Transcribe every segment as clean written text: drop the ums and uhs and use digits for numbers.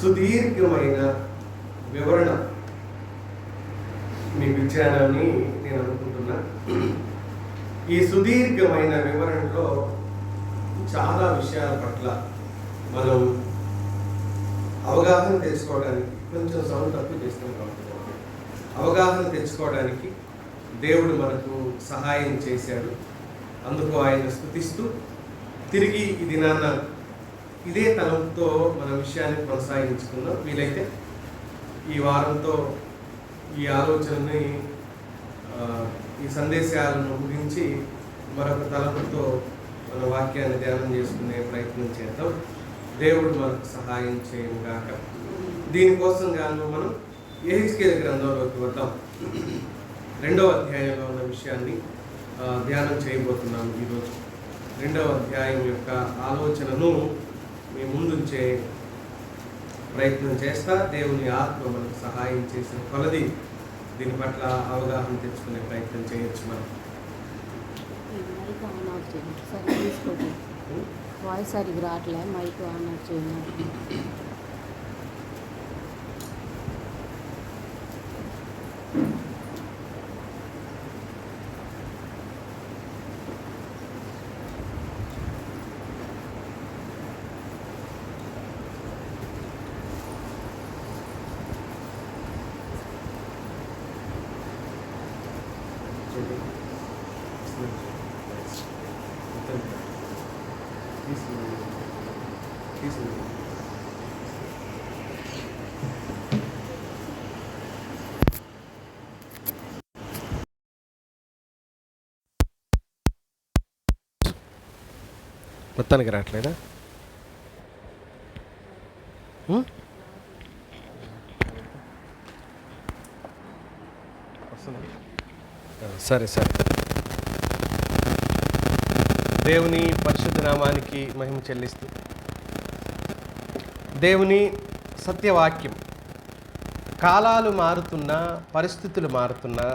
సుదీర్ఘమైన వివరణ మీకు ఇచ్చానని నేను అనుకుంటున్నా. ఈ సుదీర్ఘమైన వివరణలో చాలా విషయాల పట్ల మనం అవగాహన తెచ్చుకోవడానికి, కొంచెం సౌండ్ తక్కువ చేస్తాం కాబట్టి అవగాహన తెచ్చుకోవడానికి దేవుడు మనకు సహాయం చేశాడు. అందుకు ఆయన స్తుతిస్తూ తిరిగి ఈ దినాన్న ఇదే తలంతో మన విషయాన్ని కొనసాగించుకుందాం. వీలైతే ఈ వారంతో ఈ ఆలోచనని, ఈ సందేశాలను ముగించి మరొక తలంతో మన వాక్యాన్ని ధ్యానం చేసుకునే ప్రయత్నం చేద్దాం. దేవుడు మనకు సహాయం చేయగాక. దీనికోసం గాను మనం యెహెజ్కేలు గ్రంథంలోకి వద్దాం. 2వ అధ్యాయంలో ఉన్న విషయాన్ని ధ్యానం చేయబోతున్నాం ఈరోజు. 2వ అధ్యాయం యొక్క ఆలోచనను మీ ముందుంచే ప్రయత్నం చేస్తా. దేవుని ఆత్మ మనకు సహాయం చేసిన కొలది దీని పట్ల అవగాహన తెచ్చుకునే ప్రయత్నం చేయొచ్చు. మనం వాయిస్ సరిగ్గా రావట్లే, మైక్ ఆన్ ఆఫ్ చేయండి. మొత్తానికి రావట్లేదా? సరే సరే. దేవుని పరిశుద్ధ నామానికి మహిమ చెల్లిస్తూ, దేవుని సత్యవాక్యం కాలాలు మారుతున్నా, పరిస్థితులు మారుతున్నా,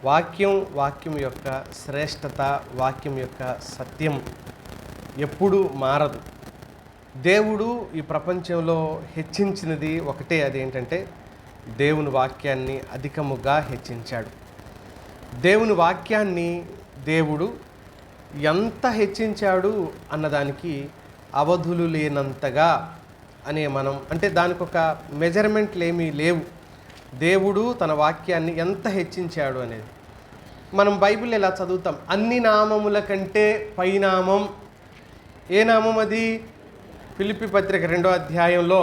వాక్యం యొక్క శ్రేష్టత, వాక్యం యొక్క సత్యం ఎప్పుడూ మారదు. దేవుడు ఈ ప్రపంచంలో హెచ్చించినది ఒకటే, అదేంటంటే దేవుని వాక్యాన్ని అధికముగా హెచ్చించాడు. దేవుని వాక్యాన్ని దేవుడు ఎంత హెచ్చించాడు అన్నదానికి అవధులు లేనంతగా అనే మనం, అంటే దానికి ఒక మెజర్మెంట్లు ఏమీ లేవు. దేవుడు తన వాక్యాన్ని ఎంత హెచ్చించాడు అనేది మనం బైబిల్ ఎలా చదువుతాం. అన్ని నామముల కంటే పైనామం. ఏ నామం అది? ఫిలిప్పీ పత్రిక 2వ అధ్యాయంలో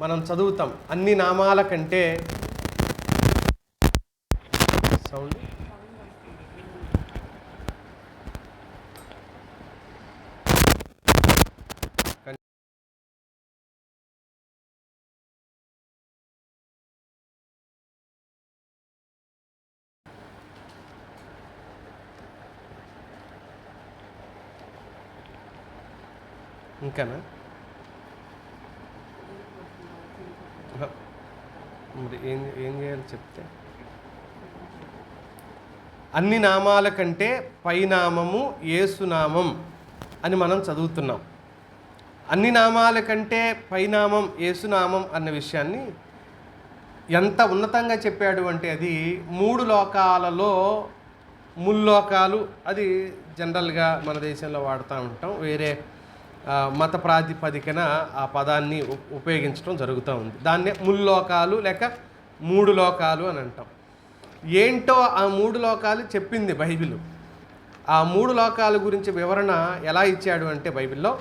మనం చదువుతాం. అన్ని నామాల కంటే సౌండ్ ఇంకానా? మరి ఏం చేయాలి చెప్తే? అన్ని నామాల కంటే పైనామము యేసునామం అని మనం చదువుతున్నాం. అన్ని నామాల కంటే పైనామం యేసునామం అన్న విషయాన్ని ఎంత ఉన్నతంగా చెప్పాడు అంటే, అది 3 లోకాలలో ముల్లోకాలు. అది జనరల్గా మన దేశంలో వాడుతూ ఉంటాం. వేరే మత ప్రాతిపదికన ఆ పదాన్ని ఉపయోగించడం జరుగుతూ ఉంది. దాన్నే ముల్లోకాలు లేక 3 లోకాలు అని అంటాం. ఏంటో ఆ 3 లోకాలు చెప్పింది బైబిల్. ఆ 3 లోకాల గురించి వివరణ ఎలా ఇచ్చాడు అంటే, బైబిల్లో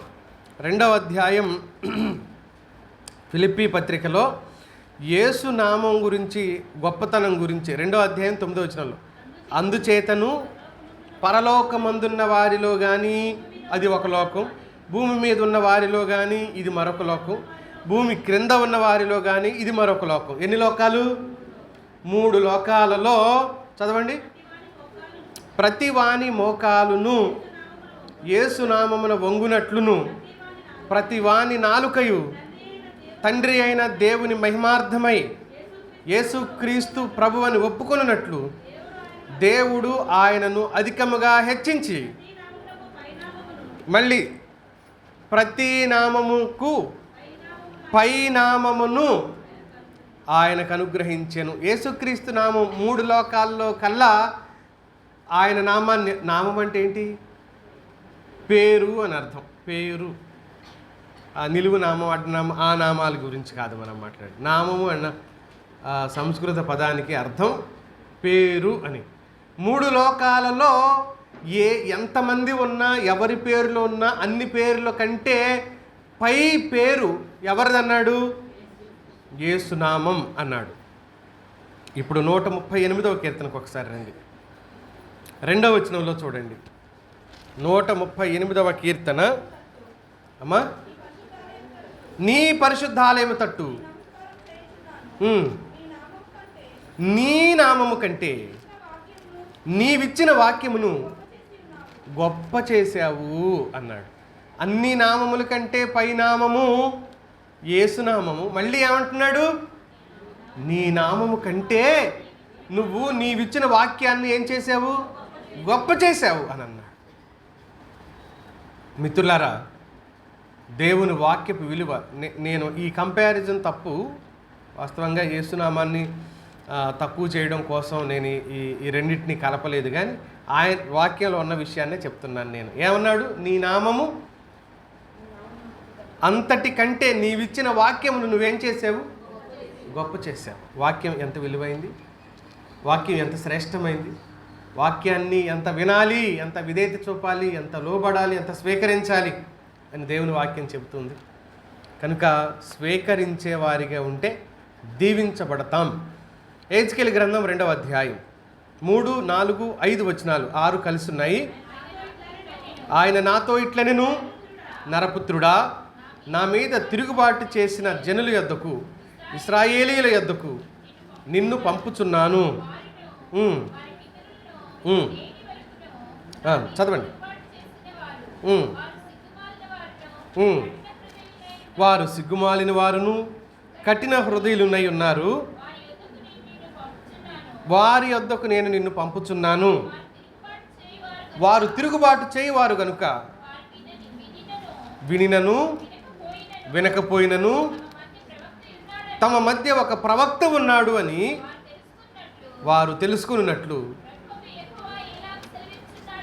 2వ అధ్యాయం ఫిలిప్పీ పత్రికలో యేసు నామం గురించి, గొప్పతనం గురించి 2వ అధ్యాయం 9వ వచనంలో, అందుచేతను పరలోకమందున్న వారిలో కానీ అది ఒక లోకం, భూమి మీద ఉన్న వారిలో కానీ ఇది మరొక లోకం, భూమి క్రింద ఉన్న వారిలో కానీ ఇది మరొక లోకం. ఎన్ని లోకాలు? 3 లోకాలలో చదవండి. ప్రతి వాని మోకాలును యేసునామమున వంగునట్లును, ప్రతి వాని నాలుకయు తండ్రి అయిన దేవుని మహిమార్థమై యేసుక్రీస్తు ప్రభువని ఒప్పుకొనున్నట్లు దేవుడు ఆయనను అధికముగా హెచ్చించి, మళ్ళీ ప్రతి నామముకు పై నామమును ఆయనకు అనుగ్రహించెను. యేసుక్రీస్తు నామం 3 లోకాల్లో కల్లా ఆయన నామాన్ని, నామం అంటే ఏంటి? పేరు అని అర్థం. పేరు, నిలువు నామం, అడ్డనామం, ఆ నామాల గురించి కాదు మనం మాట్లాడి. నామము అన్న సంస్కృత పదానికి అర్థం పేరు అని. 3 లోకాలలో ఎంతమంది ఉన్నా, ఎవరి పేరులో ఉన్నా, అన్ని పేర్ల కంటే పై పేరు ఎవరిదన్నాడు? యేసునామం అన్నాడు. ఇప్పుడు 138వ కీర్తనకు ఒకసారి రండి. 2వ వచనంలో చూడండి. 138వ కీర్తన. అమ్మా, నీ పరిశుద్ధాలయము తట్టు నీ నామము కంటే నీవిచ్చిన వాక్యమును గొప్ప చేశావు అన్నాడు. అన్ని నామముల కంటే పై నామము యేసునామము. మళ్ళీ ఏమంటున్నాడు? నీ నామము కంటే నువ్వు నీవిచ్చిన వాక్యాన్ని ఏం చేసావు? గొప్ప చేశావు అని అన్నాడు. మిత్రులారా, దేవుని వాక్యపు విలువ, నేను ఈ కంపారిజన్ తప్పు. వాస్తవంగా యేసునామాన్ని తక్కువ చేయడం కోసం నేను ఈ రెండింటిని కలపలేదు, కానీ ఆయన వాక్యంలో ఉన్న విషయాన్నే చెప్తున్నాను నేను. ఏమన్నాడు? నీ నామము అంతటి కంటే నీవిచ్చిన వాక్యమును నువ్వేం చేసావు? గొప్ప చేశావు. వాక్యం ఎంత విలువైంది, వాక్యం ఎంత శ్రేష్టమైంది, వాక్యాన్ని ఎంత వినాలి, ఎంత విధేయత చూపాలి, ఎంత లోబడాలి, ఎంత స్వీకరించాలి అని దేవుని వాక్యం చెబుతుంది. కనుక స్వీకరించే వారిగా ఉంటే దీవించబడతాం. హెజ్కేలు గ్రంథం 2వ అధ్యాయం 3, 4, 5 వచనాలు, 6 కలిసి ఉన్నాయి. ఆయన నాతో ఇట్లనెను, నరపుత్రుడా, నా మీద తిరుగుబాటు చేసిన జనుల యొద్దకు, ఇశ్రాయేలీయుల యొద్దకు నిన్ను పంపుచున్నాను. చదవండి. వారు సిగ్గుమాలిన వారును కఠిన హృదయులునై ఉన్నారు. వారి యొద్దకు నేను నిన్ను పంపుచున్నాను. వారు తిరుగుబాటు చేయవారు గనుక వినినను వినకపోయినను తమ మధ్య ఒక ప్రవక్త ఉన్నాడు అని వారు తెలుసుకున్నట్లు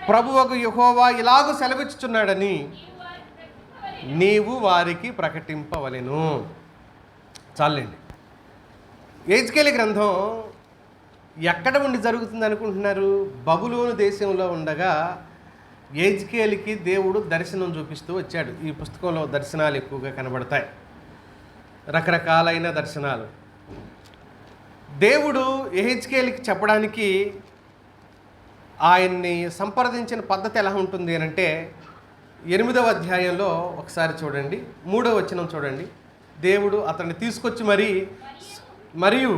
ప్రభువకు యెహోవా ఇలాగు సెలవిచ్చుచున్నాడని నీవు వారికి ప్రకటింపవలెను. చాలండి. హెజ్కేలు గ్రంథం ఎక్కడ ఉండి జరుగుతుంది అనుకుంటున్నారు? బబులోను దేశంలో ఉండగా హెజ్కేలుకి దేవుడు దర్శనం చూపిస్తూ వచ్చాడు. ఈ పుస్తకంలో దర్శనాలు ఎక్కువగా కనబడతాయి, రకరకాలైన దర్శనాలు. దేవుడు హెజ్కేలుకి చెప్పడానికి ఆయన్ని సంప్రదించిన పద్ధతి ఎలా ఉంటుంది అని అంటే 8వ అధ్యాయంలో ఒకసారి చూడండి, 3వ వచనం చూడండి. దేవుడు అతన్ని తీసుకొచ్చి మరియు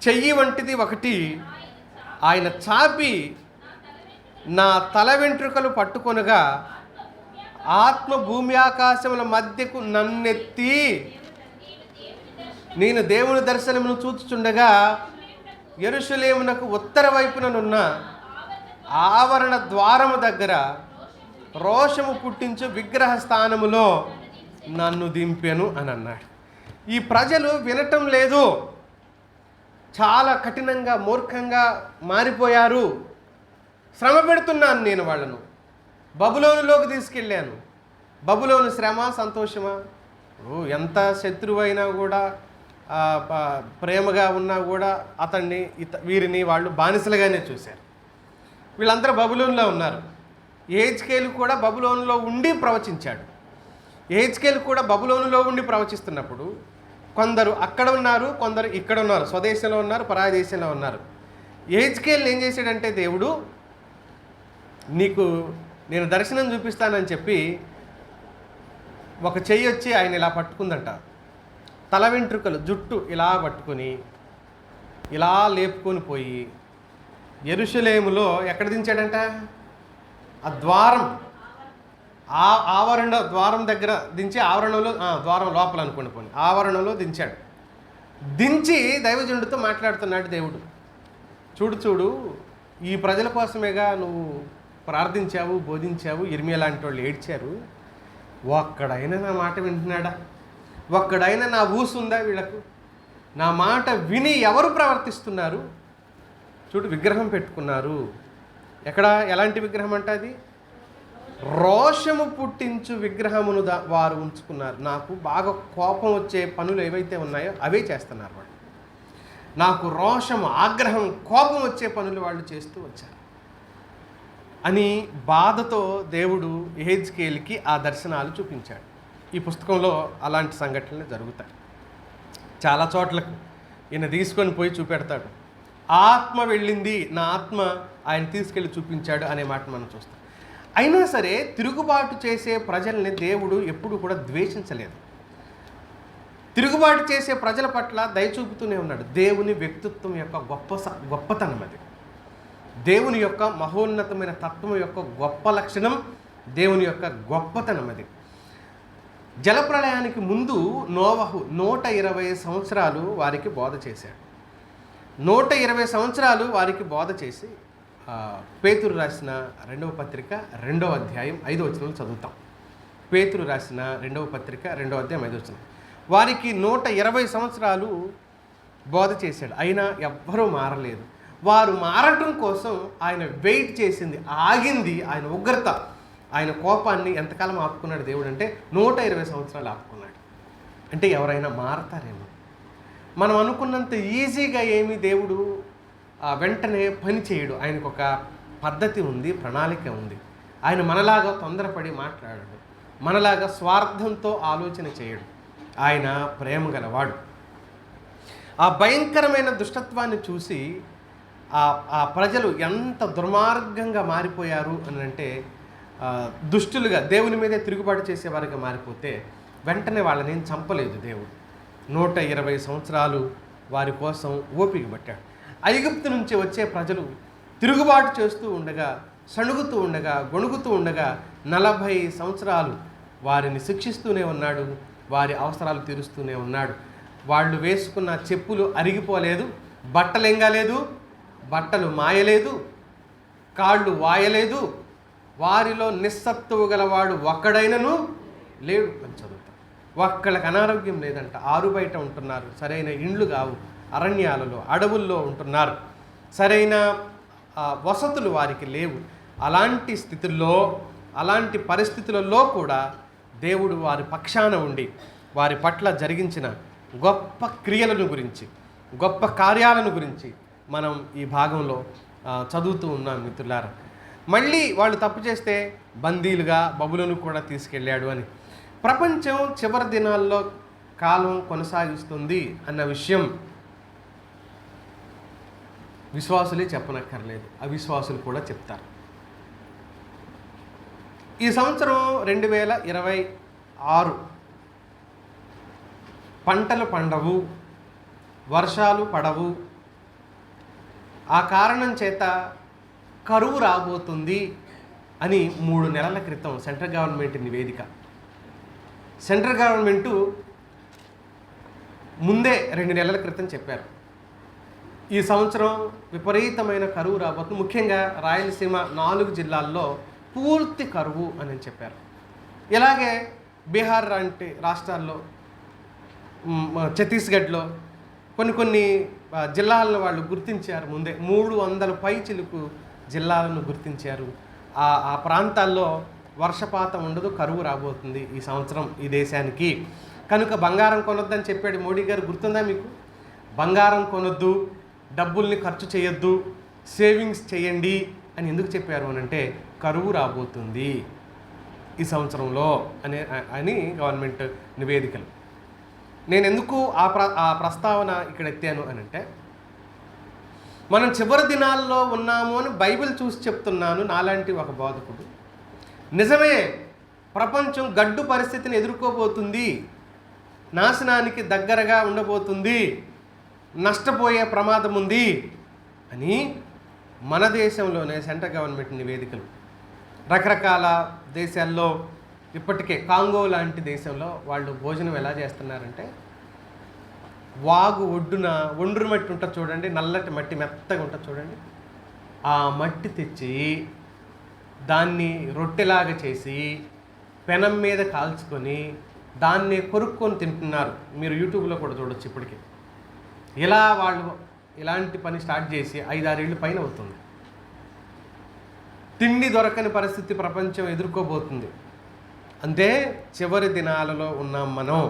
చెయ్యి వంటిది ఒకటి ఆయన చాపి నా తల వెంట్రుకలు పట్టుకొనగా ఆత్మ భూమి ఆకాశముల మధ్యకు నన్నెత్తి నేను దేవుని దర్శనమును చూచుచుండగా యెరూషలేమునకు ఉత్తర వైపుననున్న ఆవరణ ద్వారము దగ్గర రోషము పుట్టించు విగ్రహ స్థానములో నన్ను దింపెను అని అన్నాడు. ఈ ప్రజలు వినటం లేదు, చాలా కఠినంగా మూర్ఖంగా మారిపోయారు. శ్రమ పెడుతున్నాను నేను వాళ్ళను, బబులోనులోకి తీసుకెళ్ళాను. బబులోను శ్రమ సంతోషమా? ఎంత శత్రువైనా కూడా ప్రేమగా ఉన్నా కూడా వీరిని వాళ్ళు బానిసలుగానే చూశారు. వీళ్ళందరూ బబులోనులో ఉన్నారు. హెజ్కేలు కూడా బబులోనులో ఉండి ప్రవచించాడు. హెజ్కేలు కూడా బబులోనులో ఉండి ప్రవచిస్తున్నప్పుడు కొందరు అక్కడ ఉన్నారు, కొందరు ఇక్కడ ఉన్నారు, స్వదేశంలో ఉన్నారు, పరాయ దేశంలో ఉన్నారు. హెజ్కేలు ఏం చేశాడంటే, దేవుడు నీకు నేను దర్శనం చూపిస్తానని చెప్పి ఒక చెయ్యి వచ్చి ఆయన ఇలా పట్టుకుందంట. తల వెంట్రుకలు జుట్టు ఇలా పట్టుకొని ఇలా లేపుకొని పోయి యెరూషలేములో ఎక్కడ దించాడంట? ఆ ద్వారం, ఆవరణ ద్వారం దగ్గర దించి, ఆవరణలో ద్వారం లోపల అనుకోండి, పోనీ ఆవరణలో దించాడు. దించి దైవజనుడితో మాట్లాడుతున్నాడు దేవుడు. చూడు ఈ ప్రజల కోసమేగా నువ్వు ప్రార్థించావు, బోధించావు, ఇర్మియా లాంటి వాళ్ళు ఏడ్చారు, ఒక్కడైనా నా మాట వింటున్నాడా? ఒక్కడైనా నా ఊసుందా వీళ్ళకు? నా మాట విని ఎవరు ప్రవర్తిస్తున్నారు? చూడు, విగ్రహం పెట్టుకున్నారు. ఎక్కడ? ఎలాంటి విగ్రహం అంటే అది రోషము పుట్టించు విగ్రహమును వారు ఉంచుకున్నారు. నాకు బాగా కోపం వచ్చే పనులు ఏవైతే ఉన్నాయో అవే చేస్తున్నారు వాళ్ళు. నాకు రోషము, ఆగ్రహం, కోపం వచ్చే పనులు వాళ్ళు చేస్తూ వచ్చారు అని బాధతో దేవుడు యెహెజ్కేలుకి ఆ దర్శనాలు చూపించాడు. ఈ పుస్తకంలో అలాంటి సంఘటనలు జరుగుతాయి. చాలా చోట్లకు ఈయన తీసుకొని పోయి చూపెడతాడు. ఆత్మ వెళ్ళింది, నా ఆత్మ ఆయన తీసుకెళ్ళి చూపించాడు అనే మాట మనం చూస్తాం. అయినా సరే తిరుగుబాటు చేసే ప్రజల్ని దేవుడు ఎప్పుడు కూడా ద్వేషించలేదు. తిరుగుబాటు చేసే ప్రజల పట్ల దయ చూపుతూనే ఉన్నాడు. దేవుని వ్యక్తిత్వం యొక్క గొప్పతనం అది. దేవుని యొక్క మహోన్నతమైన తత్వం యొక్క గొప్ప లక్షణం, దేవుని యొక్క గొప్పతనం అది. జలప్రళయానికి ముందు నోవహు 120 సంవత్సరాలు వారికి బోధ చేశాడు. 120 సంవత్సరాలు వారికి బోధ చేసి పేతురు రాసిన 2వ పత్రిక 2వ అధ్యాయం 5వ వచనం చదువుతాం. పేతురు రాసిన 2వ పత్రిక 2వ అధ్యాయం 5వ వచనం. వారికి 120 సంవత్సరాలు బోధ చేశాడు, అయినా ఎవ్వరూ మారలేదు. వారు మారటం కోసం ఆయన వెయిట్ చేసింది, ఆగింది ఆయన ఉగ్రత, ఆయన కోపాన్ని ఎంతకాలం ఆపుకున్నాడు దేవుడు అంటే 120 సంవత్సరాలు ఆపుకున్నాడు. అంటే ఎవరైనా మారతారేమో. మనం అనుకున్నంత ఈజీగా ఏమీ దేవుడు వెంటనే పని చేయడు. ఆయనకు ఒక పద్ధతి ఉంది, ప్రణాళిక ఉంది. ఆయన మనలాగా తొందరపడి మాట్లాడడు, మనలాగా స్వార్థంతో ఆలోచన చేయడు. ఆయన ప్రేమ గలవాడు. ఆ భయంకరమైన దుష్టత్వాన్ని చూసి ఆ ప్రజలు ఎంత దుర్మార్గంగా మారిపోయారు అని అంటే, దుష్టులుగా దేవుని మీదే తిరుగుబాటు చేసేవారిగా మారిపోతే వెంటనే వాళ్ళని ఏం చంపలేదు దేవుడు. 120 సంవత్సరాలు వారి కోసం ఓపిక పట్టాడు. ఐగుప్తు నుంచి వచ్చే ప్రజలు తిరుగుబాటు చేస్తూ ఉండగా, సణుగుతూ ఉండగా, గొణుగుతూ ఉండగా 40 సంవత్సరాలు వారిని శిక్షిస్తూనే ఉన్నాడు, వారి అవసరాలు తీరుస్తూనే ఉన్నాడు. వాళ్ళు వేసుకున్న చెప్పులు అరిగిపోలేదు, బట్టలు ఎంగలేదు, బట్టలు మాయలేదు, కాళ్ళు వాయలేదు. వారిలో నిస్సత్తువు గలవాడు ఒక్కడైనను లేడు అని చదువుతాం. ఒక్కళ్ళకి అనారోగ్యం లేదంట, ఆరు బయట ఉంటున్నారు, సరైన ఇండ్లు కావు, అరణ్యాలలో అడవుల్లో ఉంటున్నారు, సరైన వసతులు వారికి లేవు. అలాంటి స్థితుల్లో, అలాంటి పరిస్థితులలో కూడా దేవుడు వారి పక్షాన ఉండి వారి పట్ల జరిగించిన గొప్ప క్రియలను గురించి, గొప్ప కార్యాలను గురించి మనం ఈ భాగంలో చదువుతూ ఉన్నాం మిత్రులారా. మళ్ళీ వాళ్ళు తప్పు చేస్తే బందీలుగా బబులోను కూడా తీసుకెళ్ళాడు అని. ప్రపంచం చివరి దినాల్లో కాలం కొనసాగిస్తుంది అన్న విషయం విశ్వాసులే చెప్పనక్కర్లేదు, అవిశ్వాసులు కూడా చెప్తారు. ఈ సంవత్సరం 2026 పంటలు పండవు, వర్షాలు పడవు, ఆ కారణం చేత కరువు రాబోతుంది అని 3 నెలల క్రితం సెంట్రల్ గవర్నమెంట్ నివేదిక. సెంట్రల్ గవర్నమెంటు ముందే 2 నెలల క్రితం చెప్పారు, ఈ సంవత్సరం విపరీతమైన కరువు రాబోతుంది, ముఖ్యంగా రాయలసీమ 4 జిల్లాల్లో పూర్తి కరువు అని చెప్పారు. ఇలాగే బీహార్ లాంటి రాష్ట్రాల్లో, ఛత్తీస్గఢ్లో కొన్ని జిల్లాలను వాళ్ళు గుర్తించారు ముందే. 300 పైచిలుకు జిల్లాలను గుర్తించారు. ఆ ప్రాంతాల్లో వర్షపాతం ఉండదు, కరువు రాబోతుంది ఈ సంవత్సరం ఈ దేశానికి. కనుక బంగారం కొనొద్దని చెప్పాడు మోడీ గారు, గుర్తుందా మీకు? బంగారం కొనొద్దు, డబ్బుల్ని ఖర్చు చేయొద్దు, సేవింగ్స్ చేయండి అని ఎందుకు చెప్పారు అని అంటే, కరువు రాబోతుంది ఈ సంవత్సరంలో అని గవర్నమెంట్ నివేదికలు. నేను ఎందుకు ఆ ప్రస్తావన ఇక్కడ ఎత్తాను అని అంటే, మనం చివరి దినాల్లో ఉన్నాము అని బైబిల్ చూసి చెప్తున్నాను నాలాంటి ఒక బోధకుడు. నిజమే, ప్రపంచం గడ్డు పరిస్థితిని ఎదుర్కోబోతుంది, నాశనానికి దగ్గరగా ఉండబోతుంది, నష్టపోయే ప్రమాదం ఉంది అని మన దేశంలోనే సెంట్రల్ గవర్నమెంట్ నివేదికలు. రకరకాల దేశాల్లో ఇప్పటికే కాంగో లాంటి దేశంలో వాళ్ళు భోజనం ఎలా చేస్తున్నారంటే, వాగు ఒడ్డున ఒండ్రు మట్టి ఉంటుంది చూడండి, నల్లటి మట్టి మెత్తగా ఉంటుంది చూడండి, ఆ మట్టి తెచ్చి దాన్ని రొట్టెలాగా చేసి పెనం మీద కాల్చుకొని దాన్ని కొరుక్కొని తింటున్నారు. మీరు యూట్యూబ్లో కూడా చూడొచ్చు. ఇప్పటికీ ఇలా వాళ్ళు ఇలాంటి పని స్టార్ట్ చేసి 5-6 ఏళ్ళు పైన అవుతుంది. తిండి దొరకని పరిస్థితి ప్రపంచం ఎదుర్కోబోతుంది. అంటే చివరి దినాలలో ఉన్నాం మనం.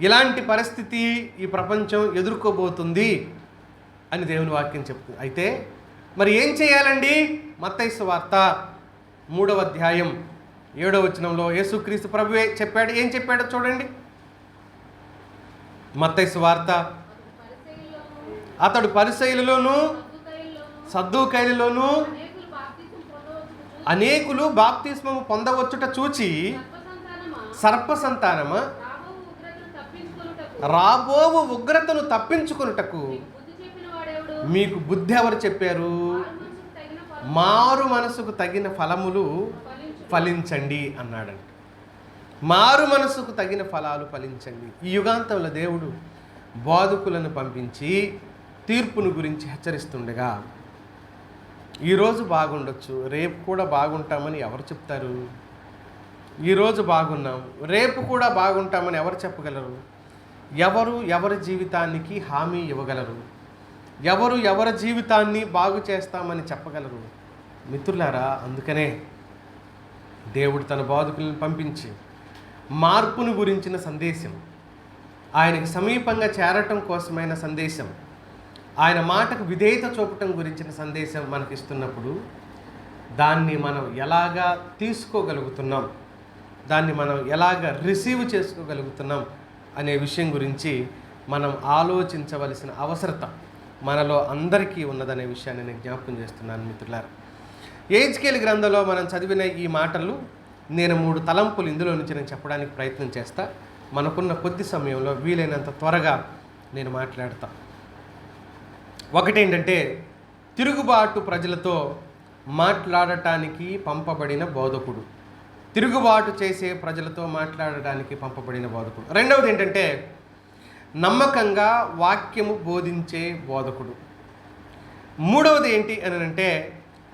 ఇలాంటి పరిస్థితి ఈ ప్రపంచం ఎదుర్కోబోతుంది అని దేవుని వాక్యం చెప్తుంది. అయితే మరి ఏం చేయాలండి? మత్తయి సువార్త 3వ అధ్యాయం 7వ వచనంలో యేసుక్రీస్తు ప్రభువే చెప్పాడు. ఏం చెప్పాడో చూడండి. మత్తయి సువార్త, అతడు పరిసయ్యులలోను సద్దూకైలలోను అనేకులు బాప్తిస్మము పొందవచ్చుట చూచి, సర్ప సంతానమా, రాబోవు ఉగ్రతను తప్పించుకొనుటకు మీకు బుద్ధి ఎవరు చెప్పారు? మారు మనసుకు తగిన ఫలములు ఫలించండి అన్నాడంట. మారు మనసుకు తగిన ఫలాలు ఫలించండి. ఈ యుగాంతంలో దేవుడు బోధకులను పంపించి తీర్పును గురించి హెచ్చరిస్తుండగా, ఈరోజు బాగుండొచ్చు, రేపు కూడా బాగుంటామని ఎవరు చెప్తారు? ఈరోజు బాగున్నాం, రేపు కూడా బాగుంటామని ఎవరు చెప్పగలరు? ఎవరి జీవితానికి హామీ ఇవ్వగలరు? ఎవరి జీవితాన్ని బాగు చేస్తామని చెప్పగలరు? మిత్రులారా, అందుకనే దేవుడు తన బోధకులను పంపించి మార్పును గురించిన సందేశం, ఆయనకి సమీపంగా చేరటం కోసమైన సందేశం, ఆయన మాటకు విధేయత చూపటం గురించిన సందేశం మనకి ఇస్తున్నప్పుడు దాన్ని మనం ఎలాగా తీసుకోగలుగుతున్నాం, దాన్ని మనం ఎలాగ రిసీవ్ చేసుకోగలుగుతున్నాం అనే విషయం గురించి మనం ఆలోచించవలసిన అవసరత మనలో అందరికీ ఉన్నదనే విషయాన్ని నేను జ్ఞాపకం చేస్తున్నాను మిత్రులారా. యెహెజ్కేలు గ్రంథంలో మనం చదివిన ఈ మాటలు నేను 3 తలంపులు ఇందులో నుంచి నేను చెప్పడానికి ప్రయత్నం చేస్తా. మనకున్న కొద్ది సమయంలో వీలైనంత త్వరగా నేను మాట్లాడతా. ఒకటేంటంటే, తిరుగుబాటు ప్రజలతో మాట్లాడటానికి పంపబడిన బోధకుడు. తిరుగుబాటు చేసే ప్రజలతో మాట్లాడడానికి పంపబడిన బోధకుడు. రెండవది ఏంటంటే, నమ్మకంగా వాక్యము బోధించే బోధకుడు. మూడవది ఏంటి అని అంటే,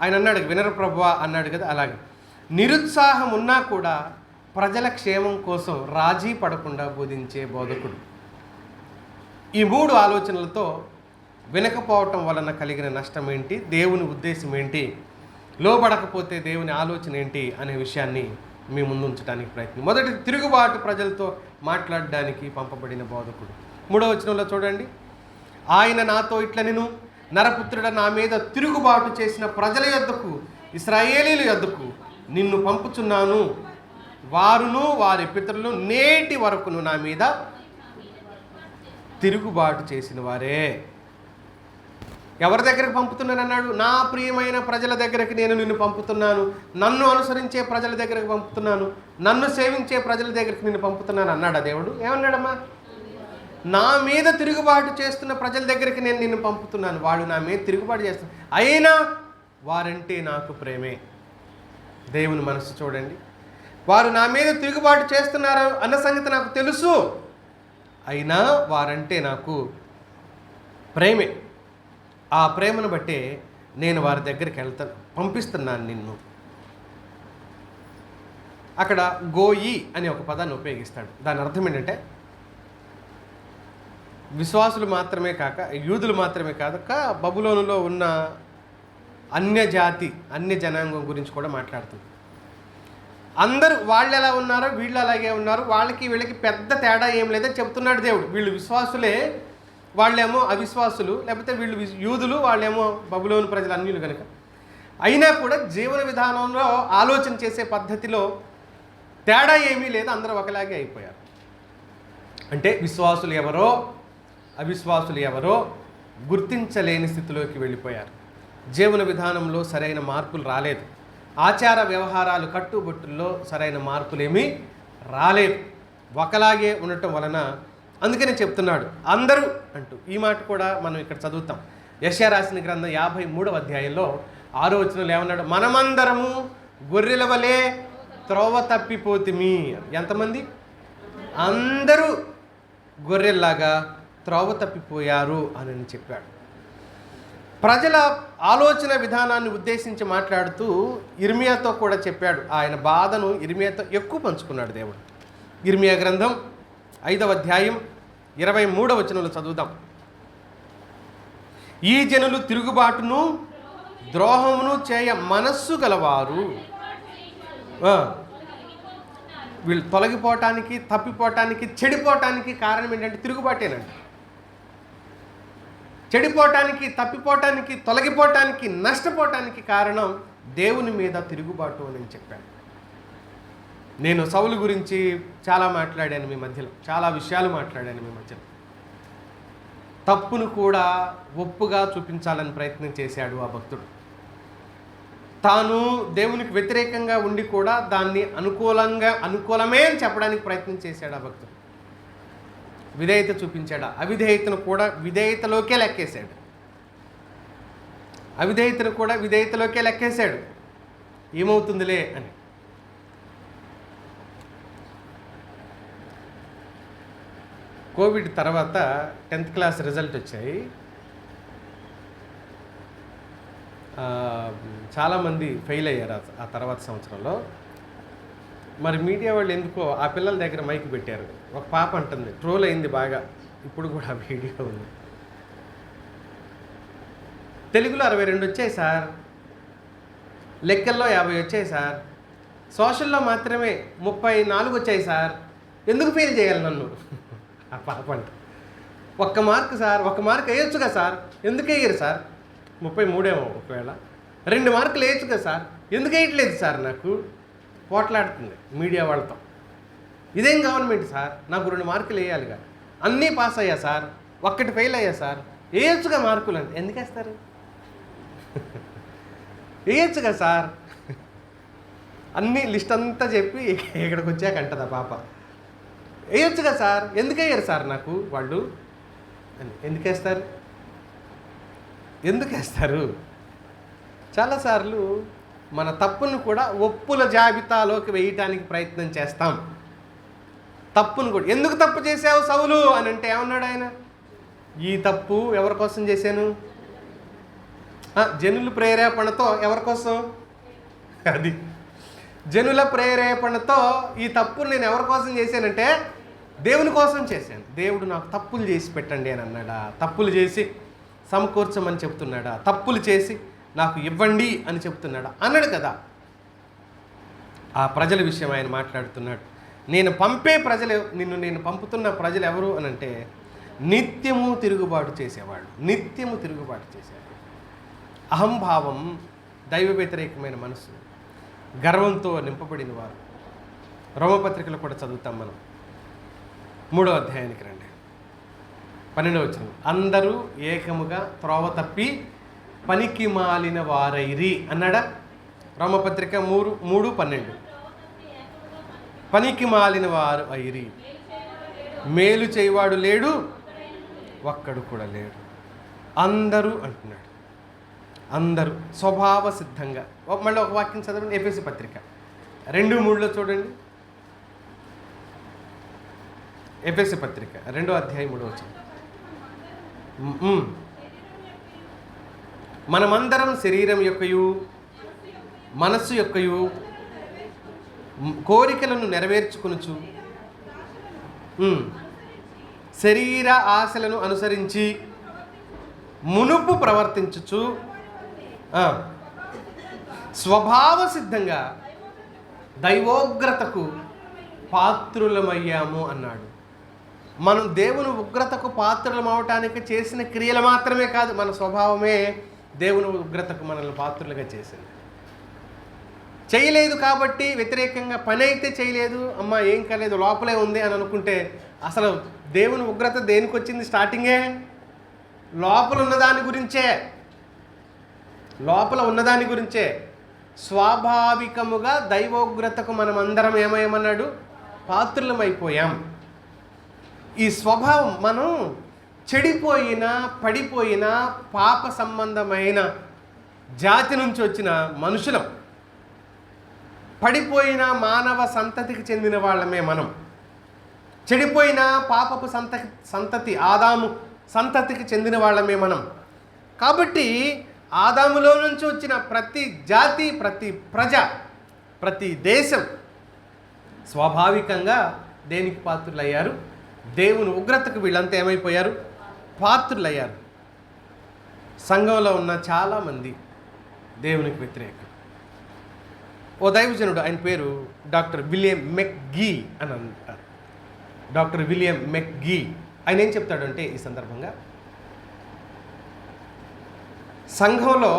ఆయన అన్నాడు, వినరు ప్రభువా అన్నాడు కదా, అలాగే నిరుత్సాహం ఉన్నా కూడా ప్రజల క్షేమం కోసం రాజీ పడకుండా బోధించే బోధకుడు. ఈ 3 ఆలోచనలతో వినకపోవటం వలన కలిగిన నష్టం ఏంటి, దేవుని ఉద్దేశం ఏంటి, లోబడకపోతే దేవుని ఆలోచన ఏంటి అనే విషయాన్ని మీ ముందు ఉంచడానికి ప్రయత్నం. మొదటి, తిరుగుబాటు ప్రజలతో మాట్లాడడానికి పంపబడిన బోధకుడు. 3వ వచనంలో చూడండి, ఆయన నాతో ఇట్లనెను, నరపుత్రుడ, నా మీద తిరుగుబాటు చేసిన ప్రజల యొద్దకు, ఇశ్రాయేలీయుల యొద్దకు నిన్ను పంపుచున్నాను. వారును వారి పితరులు నేటి వరకును నా మీద తిరుగుబాటు చేసిన వారే. ఎవరి దగ్గరికి పంపుతున్నాను అన్నాడు? నా ప్రియమైన ప్రజల దగ్గరికి నేను నిన్ను పంపుతున్నాను. నన్ను అనుసరించే ప్రజల దగ్గరికి పంపుతున్నాను. నన్ను సేవించే ప్రజల దగ్గరికి నిన్ను పంపుతున్నాను అన్నాడా దేవుడు? ఏమన్నాడమ్మా? నా మీద తిరుగుబాటు చేస్తున్న ప్రజల దగ్గరికి నేను నిన్ను పంపుతున్నాను. వాళ్ళు నా మీద తిరుగుబాటు చేస్తున్నారు, అయినా వారంటే నాకు ప్రేమే. దేవుని మనసు చూడండి. వారు నా మీద తిరుగుబాటు చేస్తున్నారు అన్న సంగతి నాకు తెలుసు, అయినా వారంటే నాకు ప్రేమే. ఆ ప్రేమను బట్టే నేను వారి దగ్గరికి వెళ్తాను, పంపిస్తున్నాను నిన్ను. అక్కడ గోయి అనే ఒక పదాన్ని ఉపయోగిస్తాడు. దాని అర్థం ఏంటంటే, విశ్వాసులు మాత్రమే కాక, యూదులు మాత్రమే కాక, బబులోనులో ఉన్న అన్య జనాంగం గురించి కూడా మాట్లాడుతుంది. అందరూ వాళ్ళు ఎలా ఉన్నారో వీళ్ళు అలాగే ఉన్నారు, వాళ్ళకి వీళ్ళకి పెద్ద తేడా ఏం లేదని చెప్తున్నాడు దేవుడు. వీళ్ళు విశ్వాసులే, వాళ్ళేమో అవిశ్వాసులు, లేకపోతే వీళ్ళు యూదులు, వాళ్ళేమో బబులోను ప్రజలు, అన్యులు కనుక. అయినా కూడా జీవన విధానంలో ఆలోచన చేసే పద్ధతిలో తేడా ఏమీ లేదు, అందరూ ఒకలాగే అయిపోయారు. అంటే విశ్వాసులు ఎవరో అవిశ్వాసులు ఎవరో గుర్తించలేని స్థితిలోకి వెళ్ళిపోయారు. జీవన విధానంలో సరైన మార్పులు రాలేదు. ఆచార వ్యవహారాలు, కట్టుబొట్టుల్లో సరైన మార్పులేమీ రాలేదు. ఒకలాగే ఉండటం వలన అందుకనే చెప్తున్నాడు అందరూ అంటూ. ఈ మాట కూడా మనం ఇక్కడ చదువుతాం. యెషయా రాసిన గ్రంథం 53వ అధ్యాయంలో 6వ వచనంలో ఏమన్నాడు? మనమందరము గొర్రెల వలె త్రోవ తప్పిపోతిమి. ఎంతమంది? అందరూ గొర్రెల్లాగా త్రోవ తప్పిపోయారు అని చెప్పాడు. ప్రజల ఆలోచన విధానాన్ని ఉద్దేశించి మాట్లాడుతూ ఇర్మియాతో కూడా చెప్పాడు. ఆయన బాధను ఇర్మియాతో ఎక్కువ పంచుకున్నాడు దేవుడు. ఇర్మియా గ్రంథం 5వ అధ్యాయం 23వ వచనంలో చదువుదాం. ఈ జనులు తిరుగుబాటును ద్రోహమును చేయ మనస్సు గలవారు. వీళ్ళు తొలగిపోవటానికి, తప్పిపోవటానికి, చెడిపోవటానికి కారణం ఏంటంటే తిరుగుబాటేనండి. చెడిపోవటానికి, తప్పిపోవటానికి, తొలగిపోవటానికి, నష్టపోవటానికి కారణం దేవుని మీద తిరుగుబాటు అని చెప్పాను. నేను సౌలు గురించి చాలా మాట్లాడాను మీ మధ్యలో, చాలా విషయాలు మాట్లాడాను మీ మధ్యలో. తప్పును కూడా ఒప్పుగా చూపించాలని ప్రయత్నం చేశాడు ఆ భక్తుడు. తాను దేవునికి వ్యతిరేకంగా ఉండి కూడా దాన్ని అనుకూలమే అని చెప్పడానికి ప్రయత్నం చేశాడు ఆ భక్తుడు. విధేయత చూపించాడు. అవిధేయతను కూడా విధేయతలోకే లెక్కేశాడు. అవిధేయతను కూడా విధేయతలోకే లెక్కేశాడు. ఏమవుతుందిలే అని. కోవిడ్ తర్వాత 10th క్లాస్ రిజల్ట్ వచ్చాయి. చాలామంది ఫెయిల్ అయ్యారు ఆ తర్వాత సంవత్సరంలో. మరి మీడియా వాళ్ళు ఎందుకో ఆ పిల్లల దగ్గర మైక్ పెట్టారు. ఒక పాప అంటుంది, ట్రోల్ అయింది బాగా, ఇప్పుడు కూడా ఆ వీడియో ఉంది. తెలుగులో 62 వచ్చాయి సార్, లెక్కల్లో 50 వచ్చాయి సార్, సోషల్లో మాత్రమే 34 వచ్చాయి సార్, ఎందుకు ఫెయిల్ చేయాలి నన్ను? ఆ పాప అంట. 1 మార్క్ సార్, 1 మార్క్ వేయొచ్చుగా సార్, ఎందుకు వేయరు సార్? 33 ఏమో ఒకవేళ. 2 మార్కులు వేయచ్చుగా సార్, ఎందుకు వేయట్లేదు సార్? నాకు పోట్లాడుతుంది మీడియా వాళ్ళతో. ఇదేం గవర్నమెంట్ సార్, నాకు 2 మార్కులు వేయాలిగా, అన్నీ పాస్ అయ్యా సార్, 1 ఫెయిల్ అయ్యా సార్, వేయొచ్చుగా మార్కులు అని. ఎందుకు వేస్తారు? వేయొచ్చుగా సార్. అన్నీ లిస్ట్ అంతా చెప్పి ఇక్కడికి వచ్చాక అంటది ఆ పాప, వేయొచ్చుగా సార్, ఎందుకు వేయరు సార్ నాకు వాళ్ళు అని. ఎందుకు వేస్తారు? ఎందుకు వేస్తారు? చాలాసార్లు మన తప్పును కూడా ఒప్పుల జాబితాలోకి వేయటానికి ప్రయత్నం చేస్తాం. తప్పును కూడా, ఎందుకు తప్పు చేసావు సౌలు అని అంటే ఏమన్నాడు ఆయన? ఈ తప్పు ఎవరి కోసం చేశాను? జనుల ప్రేరేపణతో. ఎవరి కోసం? అది జనుల ప్రేరేపణతో ఈ తప్పును నేను ఎవరి కోసం చేశానంటే దేవుని కోసం చేశాను. దేవుడు నాకు తప్పులు చేసి పెట్టండి అని అన్నాడా? తప్పులు చేసి సమకూర్చమని చెప్తున్నాడా? తప్పులు చేసి నాకు ఇవ్వండి అని చెప్తున్నాడా? అన్నాడు కదా. ఆ ప్రజల విషయం ఆయన మాట్లాడుతున్నాడు. నేను పంపే ప్రజలు, నేను పంపుతున్న ప్రజలు ఎవరు అని అంటే నిత్యము తిరుగుబాటు చేసేవాళ్ళు. నిత్యము తిరుగుబాటు చేసేవాళ్ళు. అహంభావం, దైవ వ్యతిరేకమైన మనసు, గర్వంతో నింపబడిన వారు. రోమపత్రికలో కూడా చదువుతాం మనం. 3వ అధ్యాయానికి రండి, 12వ వచనం. అందరూ ఏకముగా త్రోవ తప్పి పనికి మాలిన వారైరి అన్నాడా? రోమపత్రిక 3:12. పనికి మాలిన వారు అయిరి, మేలు చేయవాడు లేడు, ఒక్కడు కూడా లేడు. అందరూ అంటున్నాడు. అందరూ స్వభావ సిద్ధంగా. మళ్ళీ ఒక వాక్యం చదవండి, ఎఫెసీ పత్రిక 2:3 చూడండి. ఎఫెసీ పత్రిక 2వ అధ్యాయం 3వ వచనం. మనమందరం శరీరం యొక్కయు మనస్సు యొక్కయు కోరికలను నెరవేర్చుకొనుచు శరీర ఆశలను అనుసరించి మునుపు ప్రవర్తించుచు స్వభావ సిద్ధంగా దైవోగ్రతకు పాత్రులమయ్యాము అన్నాడు. మనం దేవుని ఉగ్రతకు పాత్రలం అవటానికి చేసిన క్రియలు మాత్రమే కాదు, మన స్వభావమే దేవుని ఉగ్రతకు మనల్ని పాత్రులుగా చేసింది. చేయలేదు కాబట్టి వ్యతిరేకంగా పని అయితే చేయలేదు, అమ్మ ఏం కాలేదు లోపలే ఉంది అని అనుకుంటే అసలు దేవుని ఉగ్రత దేనికి వచ్చింది? స్టార్టింగే లోపల ఉన్నదాని గురించే. లోపల ఉన్నదాని గురించే. స్వాభావికముగా దైవోగ్రతకు మనం అందరం ఏమయ్యామన్నాడు? పాత్రులమైపోయాం. ఈ స్వభావం మనం చెడిపోయిన, పడిపోయిన, పాప సంబంధమైన జాతి నుంచి వచ్చిన మనుషులం. పడిపోయిన మానవ సంతతికి చెందిన వాళ్ళమే మనం. చెడిపోయిన పాపపు సంతతి ఆదాము సంతతికి చెందిన వాళ్ళమే మనం. కాబట్టి ఆదాములో నుంచి వచ్చిన ప్రతి జాతి, ప్రతి ప్రజ, ప్రతి దేశం స్వాభావికంగా దేనికి పాత్రులయ్యారు? దేవుని ఉగ్రతకు వీళ్ళంతా ఏమైపోయారు? పాత్రులయ్యారు. సంఘంలో ఉన్న చాలామంది దేవునికి వ్యతిరేకం. ఓ దైవజనుడు, ఆయన పేరు డాక్టర్ విలియం మెక్గీ అని అంటారు. డాక్టర్ విలియం మెక్గీ ఆయన ఏం చెప్తాడంటే ఈ సందర్భంగా, సంఘంలో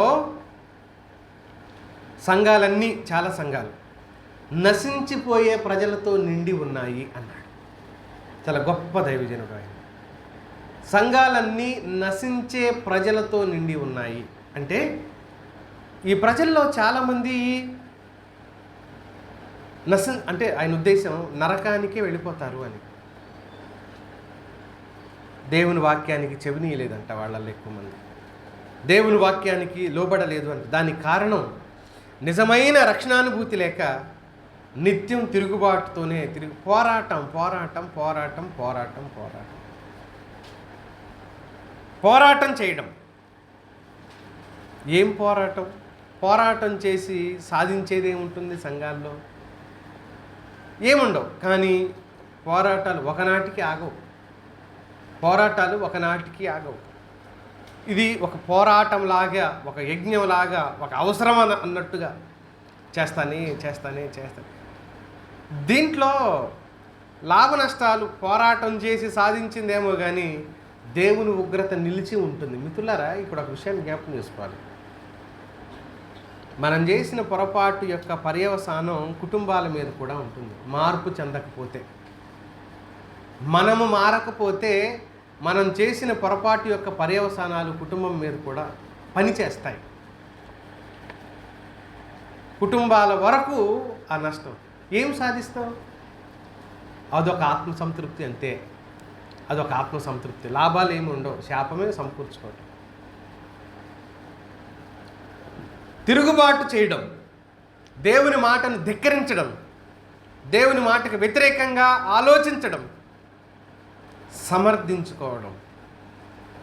సంఘాలన్నీ, చాలా సంఘాలు నశించిపోయే ప్రజలతో నిండి ఉన్నాయి అన్నాడు. చాలా గొప్ప దైవజనుడు ఆయన. సంఘాలన్నీ నశించే ప్రజలతో నిండి ఉన్నాయి అంటే ఈ ప్రజల్లో చాలామంది అంటే ఆయన ఉద్దేశం నరకానికే వెళ్ళిపోతారు అని. దేవుని వాక్యానికి చెవినీయలేదంట వాళ్ళల్లో ఎక్కువ మంది. దేవుని వాక్యానికి లోబడలేదు అంటే దానికి కారణం నిజమైన రక్షణానుభూతి లేక నిత్యం తిరుగుబాటుతోనే పోరాటం పోరాటం పోరాటం పోరాటం పోరాటం పోరాటం చేయడం. ఏం పోరాటం? పోరాటం చేసి సాధించేది ఏముంటుంది? సంఘాల్లో ఏముండవు. కానీ పోరాటాలు ఒకనాటికి ఆగవు. పోరాటాలు ఒకనాటికి ఆగవు. ఇది ఒక పోరాటంలాగా, ఒక యజ్ఞంలాగా, ఒక అవసరం అన్నట్టుగా చేస్తానే. దీంట్లో లాభ నష్టాలు పోరాటం చేసి సాధించిందేమో కానీ దేవుని ఉగ్రత నిలిచి ఉంటుంది. మిత్రులారా, ఇక్కడ ఒక విషయాన్ని జ్ఞాపకం చేసుకోవాలి. మనం చేసిన పొరపాటు యొక్క పర్యవసానం కుటుంబాల మీద కూడా ఉంటుంది. మార్పు చెందకపోతే, మనము మారకపోతే మనం చేసిన పొరపాటు యొక్క పర్యవసానాలు కుటుంబం మీద కూడా పనిచేస్తాయి. కుటుంబాల వరకు ఆ నష్టం. ఏం సాధిస్తాం? అదొక ఆత్మసంతృప్తి అంతే. అదొక ఆత్మసంతృప్తి. లాభాలు ఏమి ఉండవు, శాపమే సమకూర్చుకోవటం. తిరుగుబాటు చేయడం, దేవుని మాటను ధిక్కరించడం, దేవుని మాటకు వ్యతిరేకంగా ఆలోచించడం, సమర్థించుకోవడం,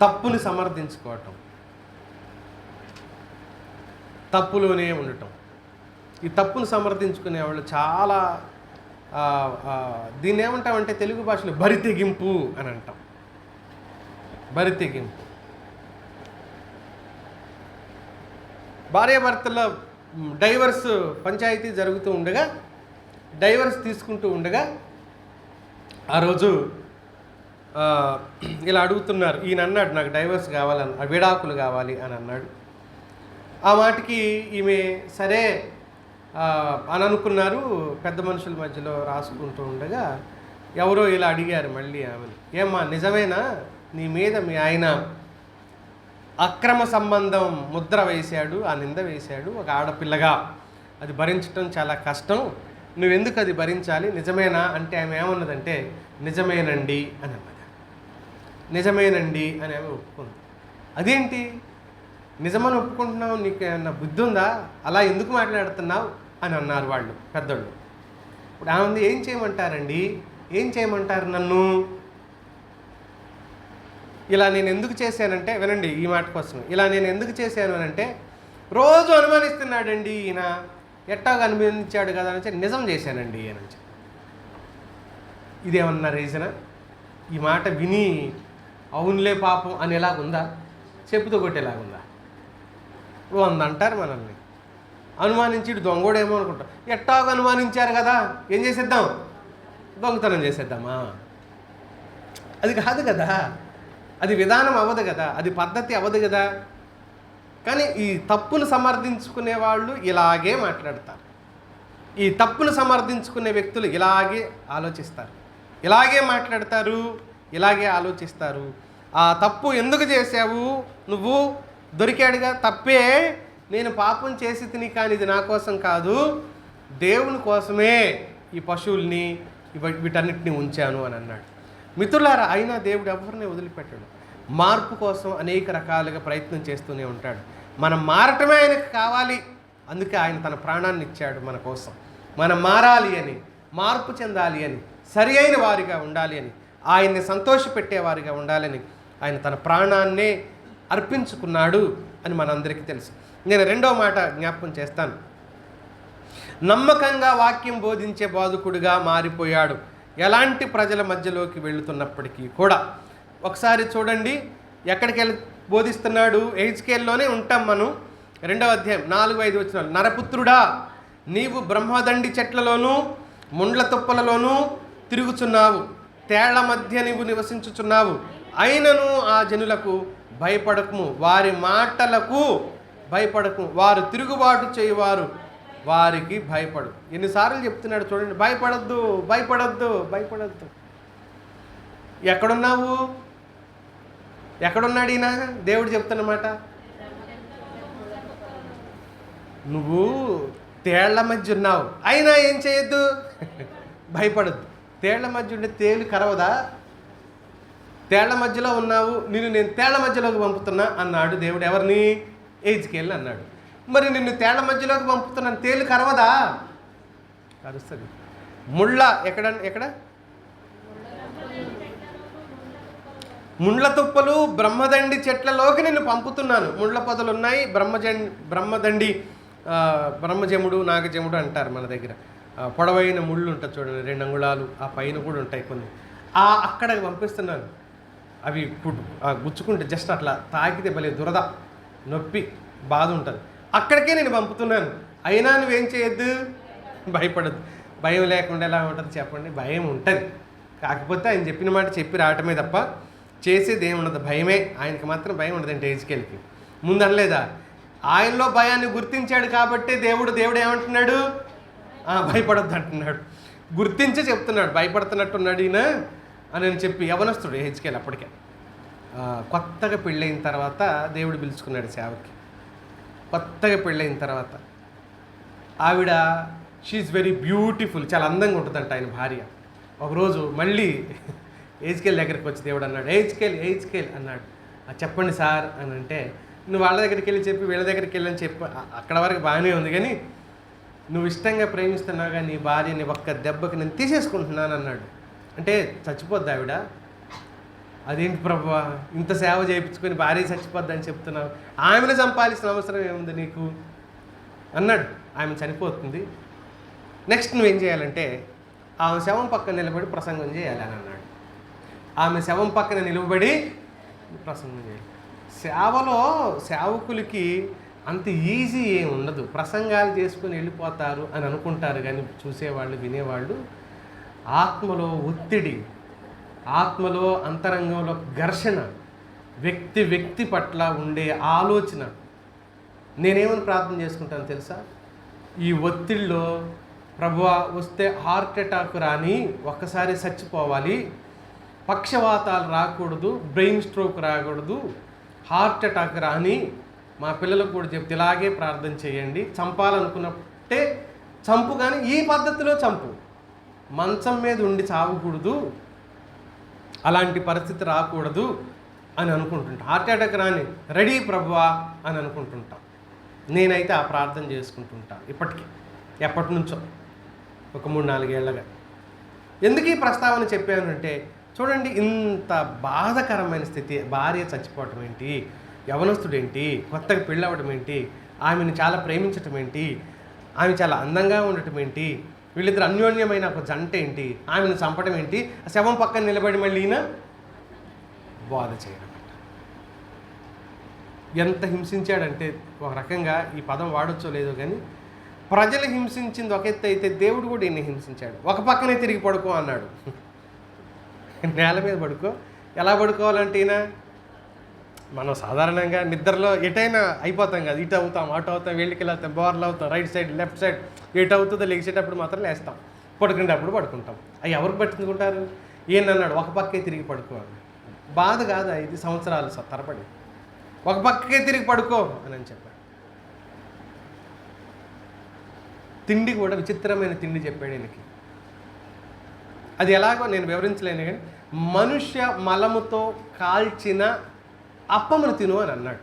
తప్పుని సమర్థించుకోవటం, తప్పులోనే ఉండటం. ఈ తప్పును సమర్థించుకునే వాళ్ళు చాలా దీన్ని ఏమంటామంటే తెలుగు భాషలో బరితెగింపు అని అంటాం. బరితెగింపు. భార్యాభర్తల డైవర్స్ పంచాయతీ జరుగుతూ ఉండగా, డైవర్స్ తీసుకుంటూ ఉండగా ఆ రోజు ఇలా అడుగుతున్నారు. ఈయన అన్నాడు, నాకు డైవర్స్ కావాలని, విడాకులు కావాలి అని అన్నాడు. ఆ మాటకి ఈమె సరే అని అనుకున్నారు. పెద్ద మనుషుల మధ్యలో రాసుకుంటూ ఉండగా ఎవరో ఇలా అడిగారు మళ్ళీ ఆమెను, ఏమ్మా నిజమేనా నీ మీద మీ ఆయన అక్రమ సంబంధం ముద్ర వేశాడు, ఆ నింద వేశాడు ఒక ఆడపిల్లగా, అది భరించడం చాలా కష్టం, నువ్వెందుకు అది భరించాలి, నిజమేనా అంటే ఆమె ఏమన్నదంటే నిజమేనండి అని అన్నది. నిజమేనండి అని ఆమె ఒప్పుకుంది. అదేంటి నిజమని ఒప్పుకుంటున్నావు, నీకు ఏమన్నా బుద్ధి ఉందా, అలా ఎందుకు మాట్లాడుతున్నావు అని అన్నారు వాళ్ళు పెద్దోళ్ళు. ఇప్పుడు ఆమె ఏం చేయమంటారండి, ఏం చేయమంటారు నన్ను, ఇలా నేను ఎందుకు చేశానంటే, వినండి ఈ మాట కోసం, ఇలా నేను ఎందుకు చేశాను అని అంటే రోజు అనుమానిస్తున్నాడండి ఈయన, ఎట్టాగా అనుమానించాడు కదా అని నిజం చేశానండి అని. ఇదేమన్నా రీజనా? ఈ మాట విని అవునులే పాపం అనేలాగుందా, చెప్పుతో కొట్టేలాగుందా? ఇప్పుడు 100 అంటారు మనల్ని, అనుమానించి దొంగోడేమో అనుకుంటాం. ఎట్టాగా అనుమానించారు కదా, ఏం చేసేద్దాం, దొంగతనం చేసేద్దామా? అది కాదు కదా, అది విధానం అవ్వదు కదా, అది పద్ధతి అవ్వదు కదా. కానీ ఈ తప్పును సమర్థించుకునే వాళ్ళు ఇలాగే మాట్లాడతారు. ఈ తప్పును సమర్థించుకునే వ్యక్తులు ఇలాగే ఆలోచిస్తారు, ఇలాగే మాట్లాడతారు, ఇలాగే ఆలోచిస్తారు. ఆ తప్పు ఎందుకు చేసావు నువ్వు, దొరికాడుగా తప్పే, నేను పాపం చేసి తిని, కానీ ఇది నా కోసం కాదు, దేవుని కోసమే ఈ పశువుల్ని వీటన్నిటిని ఉంచాను అని అన్నాడు. మిత్రులారా, అయినా దేవుడు ఎవరిని వదిలిపెట్టాడు. మార్పు కోసం అనేక రకాలుగా ప్రయత్నం చేస్తూనే ఉంటాడు. మనం మారటమే ఆయనకు కావాలి, అందుకే ఆయన తన ప్రాణాన్ని ఇచ్చాడు మన కోసం. మనం మారాలి అని, మార్పు చెందాలి అని, సరి అయిన వారిగా ఉండాలి అని, ఆయన్ని సంతోషపెట్టేవారిగా ఉండాలని ఆయన తన ప్రాణాన్నే అర్పించుకున్నాడు అని మనందరికీ తెలుసు. నేను రెండో మాట జ్ఞాపకం చేస్తాను. నమ్మకంగా వాక్యం బోధించే బోధకుడిగా మారిపోయాడు. ఎలాంటి ప్రజల మధ్యలోకి వెళుతున్నప్పటికీ కూడా. ఒకసారి చూడండి ఎక్కడికి వెళ్ళి బోధిస్తున్నాడు. హెజ్కేల్లోనే ఉంటాం మనం. 2వ అధ్యాయం 4-5 వచనాలు. నరపుత్రుడా, నీవు బ్రహ్మదండి చెట్లలోనూ ముండ్ల తుప్పలలోనూ తిరుగుచున్నావు, తేళ్ల మధ్య నీవు నివసించుచున్నావు. అయినను ఆ జనులకు భయపడకుము, వారి మాటలకు భయపడకుము, వారు తిరుగుబాటు చేయువారు, వారికి భయపడు. ఎన్నిసార్లు చెప్తున్నాడు చూడండి, భయపడద్దు, భయపడద్దు, భయపడద్దు. ఎక్కడున్నావు? ఎక్కడున్నాడు ఈయన? దేవుడు చెప్తున్నమాట, నువ్వు తేళ్ల మధ్య ఉన్నావు, అయినా ఏం చేయొద్దు, భయపడద్దు. తేళ్ల మధ్య ఉంటే తేలు కరవదా? తేళ్ల మధ్యలో ఉన్నావు, నేను తేళ్ల మధ్యలోకి పంపుతున్నా అన్నాడు దేవుడు. ఎవరిని? హెజ్కేల్ని అన్నాడు. మరి నిన్ను తేళ్ల మధ్యలోకి పంపుతున్నాను, తేలు కరవదా? కరుస్తుంది. ముళ్ళ ఎక్కడ ముండ్ల తుప్పలు బ్రహ్మదండి చెట్లలోకి నిన్ను పంపుతున్నాను. ముండ్ల పొదలు ఉన్నాయి, బ్రహ్మదండి, బ్రహ్మజముడు, నాగజముడు అంటారు మన దగ్గర. పొడవైన ముళ్ళు ఉంటుంది చూడండి, 2 అంగుళాలు, ఆ పైన కూడా ఉంటాయి కొన్ని. అక్కడికి పంపిస్తున్నాను. అవి గుచ్చుకుంటే జస్ట్ అట్లా తాకితే భలే దురద, నొప్పి, బాధ ఉంటుంది. అక్కడికే నేను పంపుతున్నాను, అయినా నువ్వేం చేయొద్దు, భయపడద్దు. భయం లేకుండా ఎలా ఉంటుంది చెప్పండి? భయం ఉంటుంది. కాకపోతే ఆయన చెప్పిన మాట చెప్పి రావటమే తప్ప చేసేది ఏమి ఉండదు. భయమే, ఆయనకి మాత్రం భయం ఉండదంటే హెజ్కేల్కి. ముందు అనలేదా? ఆయనలో భయాన్ని గుర్తించాడు కాబట్టి దేవుడు ఏమంటున్నాడు? భయపడొద్దు అంటున్నాడు. గుర్తించే చెప్తున్నాడు, భయపడుతున్నట్టున్నాడు ఈయన అని చెప్పి. యవనస్తుడు హెజ్కేల్ అప్పటికే. కొత్తగా పెళ్ళైన తర్వాత దేవుడు పిలుచుకున్నాడు సేవకి. కొత్తగా పెళ్ళైన తర్వాత ఆవిడ షీఈ్ వెరీ బ్యూటిఫుల్, చాలా అందంగా ఉంటుందంట ఆయన భార్య. ఒకరోజు మళ్ళీ హెజ్కేల్ దగ్గరికి వచ్చి దేవుడు అన్నాడు, హెజ్కేల్ అన్నాడు. చెప్పండి సార్ అని అంటే, నువ్వు వాళ్ళ దగ్గరికి వెళ్ళి చెప్పి వీళ్ళ దగ్గరికి వెళ్ళని చెప్పి అక్కడ వరకు బాగానే ఉంది, కానీ నువ్వు ఇష్టంగా ప్రేమిస్తున్నావు కానీ నీ భార్యని ఒక్క దెబ్బకి నేను తీసేసుకుంటున్నాను అన్నాడు. అంటే చచ్చిపోద్ది ఆవిడ. అదేంటి ప్రభువా, ఇంత సేవ చేయించుకొని భార్య చచ్చిపోద్ది అని చెప్తున్నావు, ఆమెను చంపాల్సిన అవసరం ఏముంది నీకు అన్నాడు. ఆమె చనిపోతుంది, నెక్స్ట్ నువ్వేం చేయాలంటే ఆమె శవం పక్కన నిలబడి ప్రసంగం చేయాలి అని అన్నాడు. ఆమె శవం పక్కన నిలబడి ప్రసంగం చేయాలి. సేవలో సేవకులకి అంత ఈజీ ఏమి ఉండదు. ప్రసంగాలు చేసుకుని వెళ్ళిపోతారు అని అనుకుంటారు, కానీ చూసేవాళ్ళు, వినేవాళ్ళు ఆత్మలో ఒత్తిడి, ఆత్మలో అంతరంగంలో ఘర్షణ, వ్యక్తి పట్ల ఉండే ఆలోచన. నేనేమని ప్రార్థన చేసుకుంటాను తెలుసా? ఈ ఒత్తిడిలో ప్రభువా వస్తే హార్ట్ అటాక్ రాని, ఒక్కసారి చచ్చిపోవాలి, పక్షవాతాలు రాకూడదు, బ్రెయిన్ స్ట్రోక్ రాకూడదు, హార్ట్ అటాక్ రాని, మా పిల్లలకు కూడా చెప్తే ఇలాగే ప్రార్థన చేయండి. చంపాలనుకున్నట్టే చంపు, కానీ ఈ పద్ధతిలో చంపు, మంచం మీద ఉండి చావకూడదు, అలాంటి పరిస్థితి రాకూడదు అని అనుకుంటుంటాం. హార్ట్ అటాక్ రాని, రెడీ ప్రభువా అని అనుకుంటుంటాం. నేనైతే ఆ ప్రార్థన చేసుకుంటుంటాను ఇప్పటికీ, ఎప్పటి నుంచో ఒక 3-4 ఏళ్ళగా. ఎందుకు ఈ ప్రస్తావన చెప్పానంటే చూడండి, ఇంత బాధకరమైన స్థితి, భార్య చచ్చిపోవటం ఏంటి, యవనస్తుడు ఏంటి, కొత్తగా పెళ్ళవడం ఏంటి, ఆమెను చాలా ప్రేమించటం ఏంటి, ఆమె చాలా అందంగా ఉండటం ఏంటి, వీళ్ళిద్దరు అన్యోన్యమైన ఒక జంట ఏంటి, ఆమెను చంపడం ఏంటి, శవం పక్కన నిలబడి మళ్ళీ ఈయన బాధ చేయడం. ఎంత హింసించాడంటే, ఒక రకంగా ఈ పదం వాడొచ్చో లేదో కానీ, ప్రజలు హింసించింది ఒక ఎత్తు అయితే దేవుడు కూడా ఈయన హింసించాడు. ఒక పక్కనే తిరిగి పడుకో అన్నాడు, నేల మీద పడుకో. ఎలా పడుకోవాలంటే ఈయన, మనం సాధారణంగా నిద్రలో ఎటైనా అయిపోతాం కదా, ఇటు అవుతాం, అటు అవుతాం, వెళ్ళికి వెళ్తాం, బోర్లు అవుతాం, రైట్ సైడ్, లెఫ్ట్ సైడ్, ఎటు అవుతుందో లెగిసేటప్పుడు మాత్రం లేస్తాం, పడుకునేటప్పుడు పడుకుంటాం. అవి ఎవరికి పట్టుకుంటారు? ఈయన అన్నాడు ఒక పక్కే తిరిగి పడుకోవాలి. బాధ కాదా ఇది? సంవత్సరాలు తరబడి ఒక పక్కకే తిరిగి పడుకో అని చెప్పాడు. తిండి కూడా విచిత్రమైన తిండి చెప్పాడు ఈయనకి. అది ఎలాగో నేను వివరించలేను, కానీ మనుష్య మలముతో కాల్చిన అప్పమును తిను అని అన్నాడు.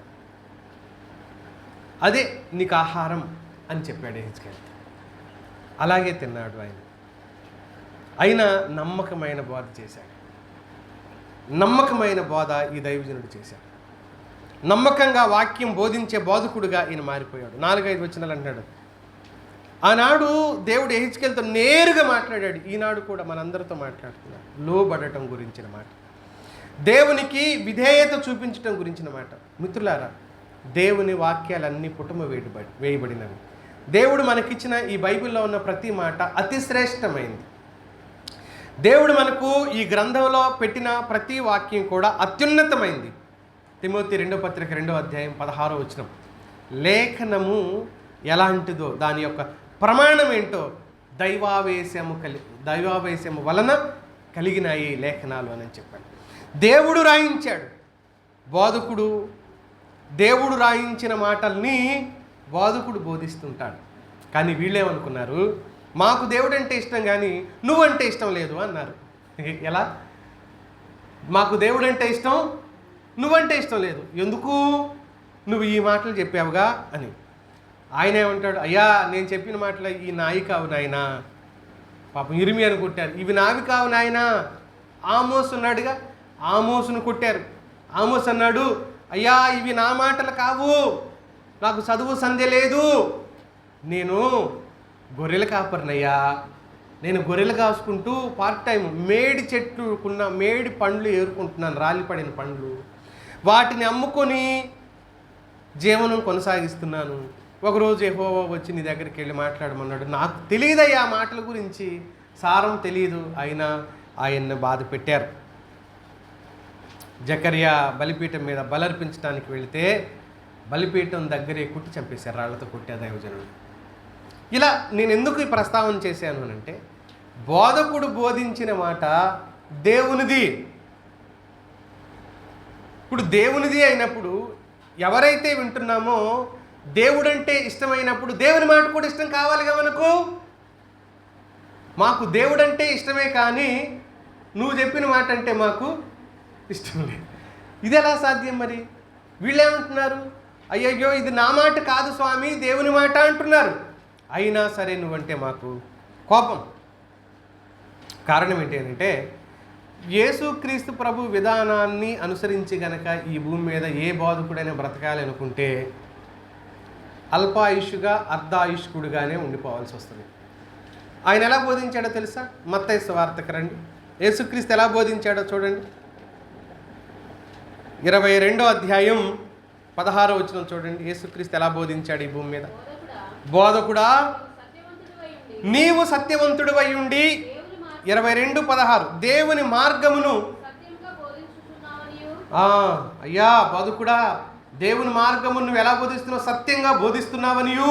అదే నీకు ఆహారం అని చెప్పాడు హెజ్కేల్. అలాగే తిన్నాడు ఆయన. అయినా నమ్మకమైన బోధ చేశాడు. నమ్మకమైన బోధ ఈ దైవజనుడు చేశాడు. నమ్మకంగా వాక్యం బోధించే బోధకుడుగా ఈయన మారిపోయాడు. 4-5 వచనాలు అంటాడు, ఆనాడు దేవుడు యెహెజ్కేలుతో నేరుగా మాట్లాడాడు. ఈనాడు కూడా మనందరితో మాట్లాడుతున్నాడు. లోబడటం గురించిన మాట, దేవునికి విధేయత చూపించటం గురించిన మాట. మిత్రులారా, దేవుని వాక్యాలన్నీ పుటమ వేయబడినవి. దేవుడు మనకిచ్చిన ఈ బైబిల్లో ఉన్న ప్రతి మాట అతి శ్రేష్టమైంది. దేవుడు మనకు ఈ గ్రంథంలో పెట్టిన ప్రతి వాక్యం కూడా అత్యున్నతమైంది. తిమోతి 2వ పత్రిక 2వ అధ్యాయం 16వ వచనం, లేఖనము ఎలాంటిదో దాని యొక్క ప్రమాణం ఏంటో దైవావేశము వలన కలిగినాయి లేఖనాలు అని చెప్పాడు. దేవుడు రాయించాడు. దేవుడు రాయించిన మాటల్ని బోధకుడు బోధిస్తుంటాడు. కానీ వీళ్ళేమనుకున్నారు, మాకు దేవుడు అంటే ఇష్టం కానీ నువ్వంటే ఇష్టం లేదు అన్నారు. ఎలా? మాకు దేవుడు అంటే ఇష్టం, నువ్వంటే ఇష్టం లేదు, ఎందుకు? నువ్వు ఈ మాటలు చెప్పావుగా అని. ఆయన ఏమంటాడు, అయ్యా నేను చెప్పిన మాటలు ఈ నాయి కావు నాయనా. పాపం ఇర్మియాను కొట్టారు, ఇవి నావి కావు నాయనా. ఆమోస్ ఉన్నాడుగా, ఆమోసును కొట్టారు. ఆమోస్ అన్నాడు, అయ్యా ఇవి నా మాటలు కావు, నాకు చదువు సంధ్య లేదు, నేను గొర్రెలు కాపరినయ్యా, నేను గొర్రెలు కాసుకుంటూ పార్ట్ టైం మేడి చెట్టుకున్న మేడి పండ్లు ఏరుకుంటున్నాను, రాలిపడిన పండ్లు, వాటిని అమ్ముకొని జీవనం కొనసాగిస్తున్నాను. ఒకరోజు యెహోవా వచ్చి నీ దగ్గరికి వెళ్ళి మాట్లాడమన్నాడు. నాకు తెలియదయ్యా మాటల గురించి, సారం తెలియదు. అయినా ఆయన్ని బాధ పెట్టారు. జకర్యా బలిపీఠం మీద బలర్పించడానికి వెళితే బలిపీఠం దగ్గరే కుట్టి చంపేశారు, రాళ్లతో కొట్టే దైవజనుడు. ఇలా నేను ఎందుకు ఈ ప్రస్తావన చేశాను అని అంటే, బోధకుడు బోధించిన మాట దేవునిది. ఇప్పుడు దేవునిది అయినప్పుడు ఎవరైతే వింటున్నామో, దేవుడంటే ఇష్టమైనప్పుడు దేవుని మాట కూడా ఇష్టం కావాలిగా మనకు. మాకు దేవుడంటే ఇష్టమే కానీ నువ్వు చెప్పిన మాట అంటే మాకు ఇష్టం లేదు. ఇది ఎలా సాధ్యం? మరి వీళ్ళేమంటున్నారు, అయ్యయ్యో ఇది నా మాట కాదు స్వామి, దేవుని మాట అంటున్నారు. అయినా సరే నువ్వంటే మాకు కోపం. కారణం ఏంటి అంటే, యేసుక్రీస్తు ప్రభు విధానాన్ని అనుసరించి గనక ఈ భూమి మీద ఏ బోధకుడైనా బ్రతకాలి అనుకుంటే అల్పాయుష్గా అర్ధాయుష్కుడుగానే ఉండిపోవాల్సి వస్తుంది. ఆయన ఎలా బోధించాడో తెలుసా? మత్తయి సువార్తకు రండి. యేసుక్రీస్తు ఎలా బోధించాడో చూడండి. 22వ అధ్యాయం 16వ వచనం చూడండి. యేసుక్రీస్తు ఎలా బోధించాడు ఈ భూమి మీద? బోధకుడా నీవు సత్యవంతుడు అయ్యుండి, 22:16, దేవుని మార్గమును, అయ్యా బోధకుడా దేవుని మార్గమును నువ్వు ఎలా బోధిస్తున్నావు? సత్యంగా బోధిస్తున్నావనియు,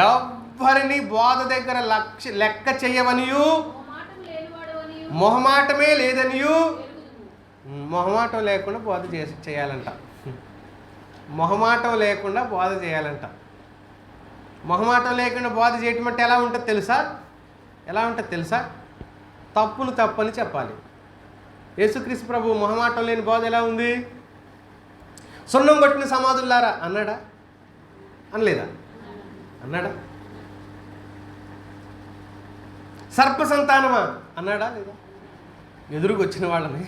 ఎవ్వరిని బోధ దగ్గర లెక్క చేయవనియు, మొహమాటమే లేదనియు. మొహమాటం లేకుండా బోధ చేయాలంట. మొహమాటం లేకుండా బోధ చేయాలంట. మొహమాటం లేకుండా బోధ చేయటం అంటే ఎలా ఉంటుంది తెలుసా? ఎలా ఉంటుంది తెలుసా? తప్పును తప్పని చెప్పాలి. యేసుక్రీస్తు ప్రభు మొహమాటం లేని బోధ ఎలా ఉంది? సున్నం కొట్టిన సమాధుల్లారా అన్నాడా? అనలేదా? అన్నాడా? సర్ప సంతానమా అన్నాడా? లేదా? ఎదురుకు వచ్చిన వాళ్ళని,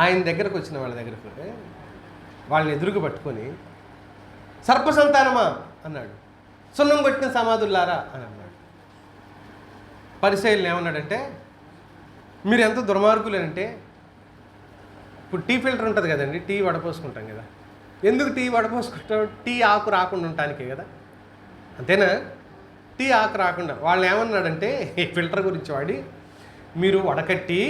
ఆయన దగ్గరకు వచ్చిన వాళ్ళ దగ్గరకు వాళ్ళని ఎదురుకు పట్టుకొని సర్ప సంతానమా అన్నాడు. సున్నం కొట్టిన సమాధుల్లారా అని అన్నాడు. పరిసయ్యులను ఏమన్నాడంటే, మీరు ఎంత దుర్మార్గులేనంటే, ఇప్పుడు టీ ఫిల్టర్ ఉంటుంది కదండి, టీ వడపోసుకుంటాం కదా. ఎందుకు టీ వడపోసుకుంటాం? టీ ఆకు రాకుండా ఉండటానికే కదా, అంతేనా? టీ ఆకు రాకుండా. వాళ్ళని ఏమన్నాడంటే, ఈ ఫిల్టర్ గురించి వాడి, మీరు వడకట్టి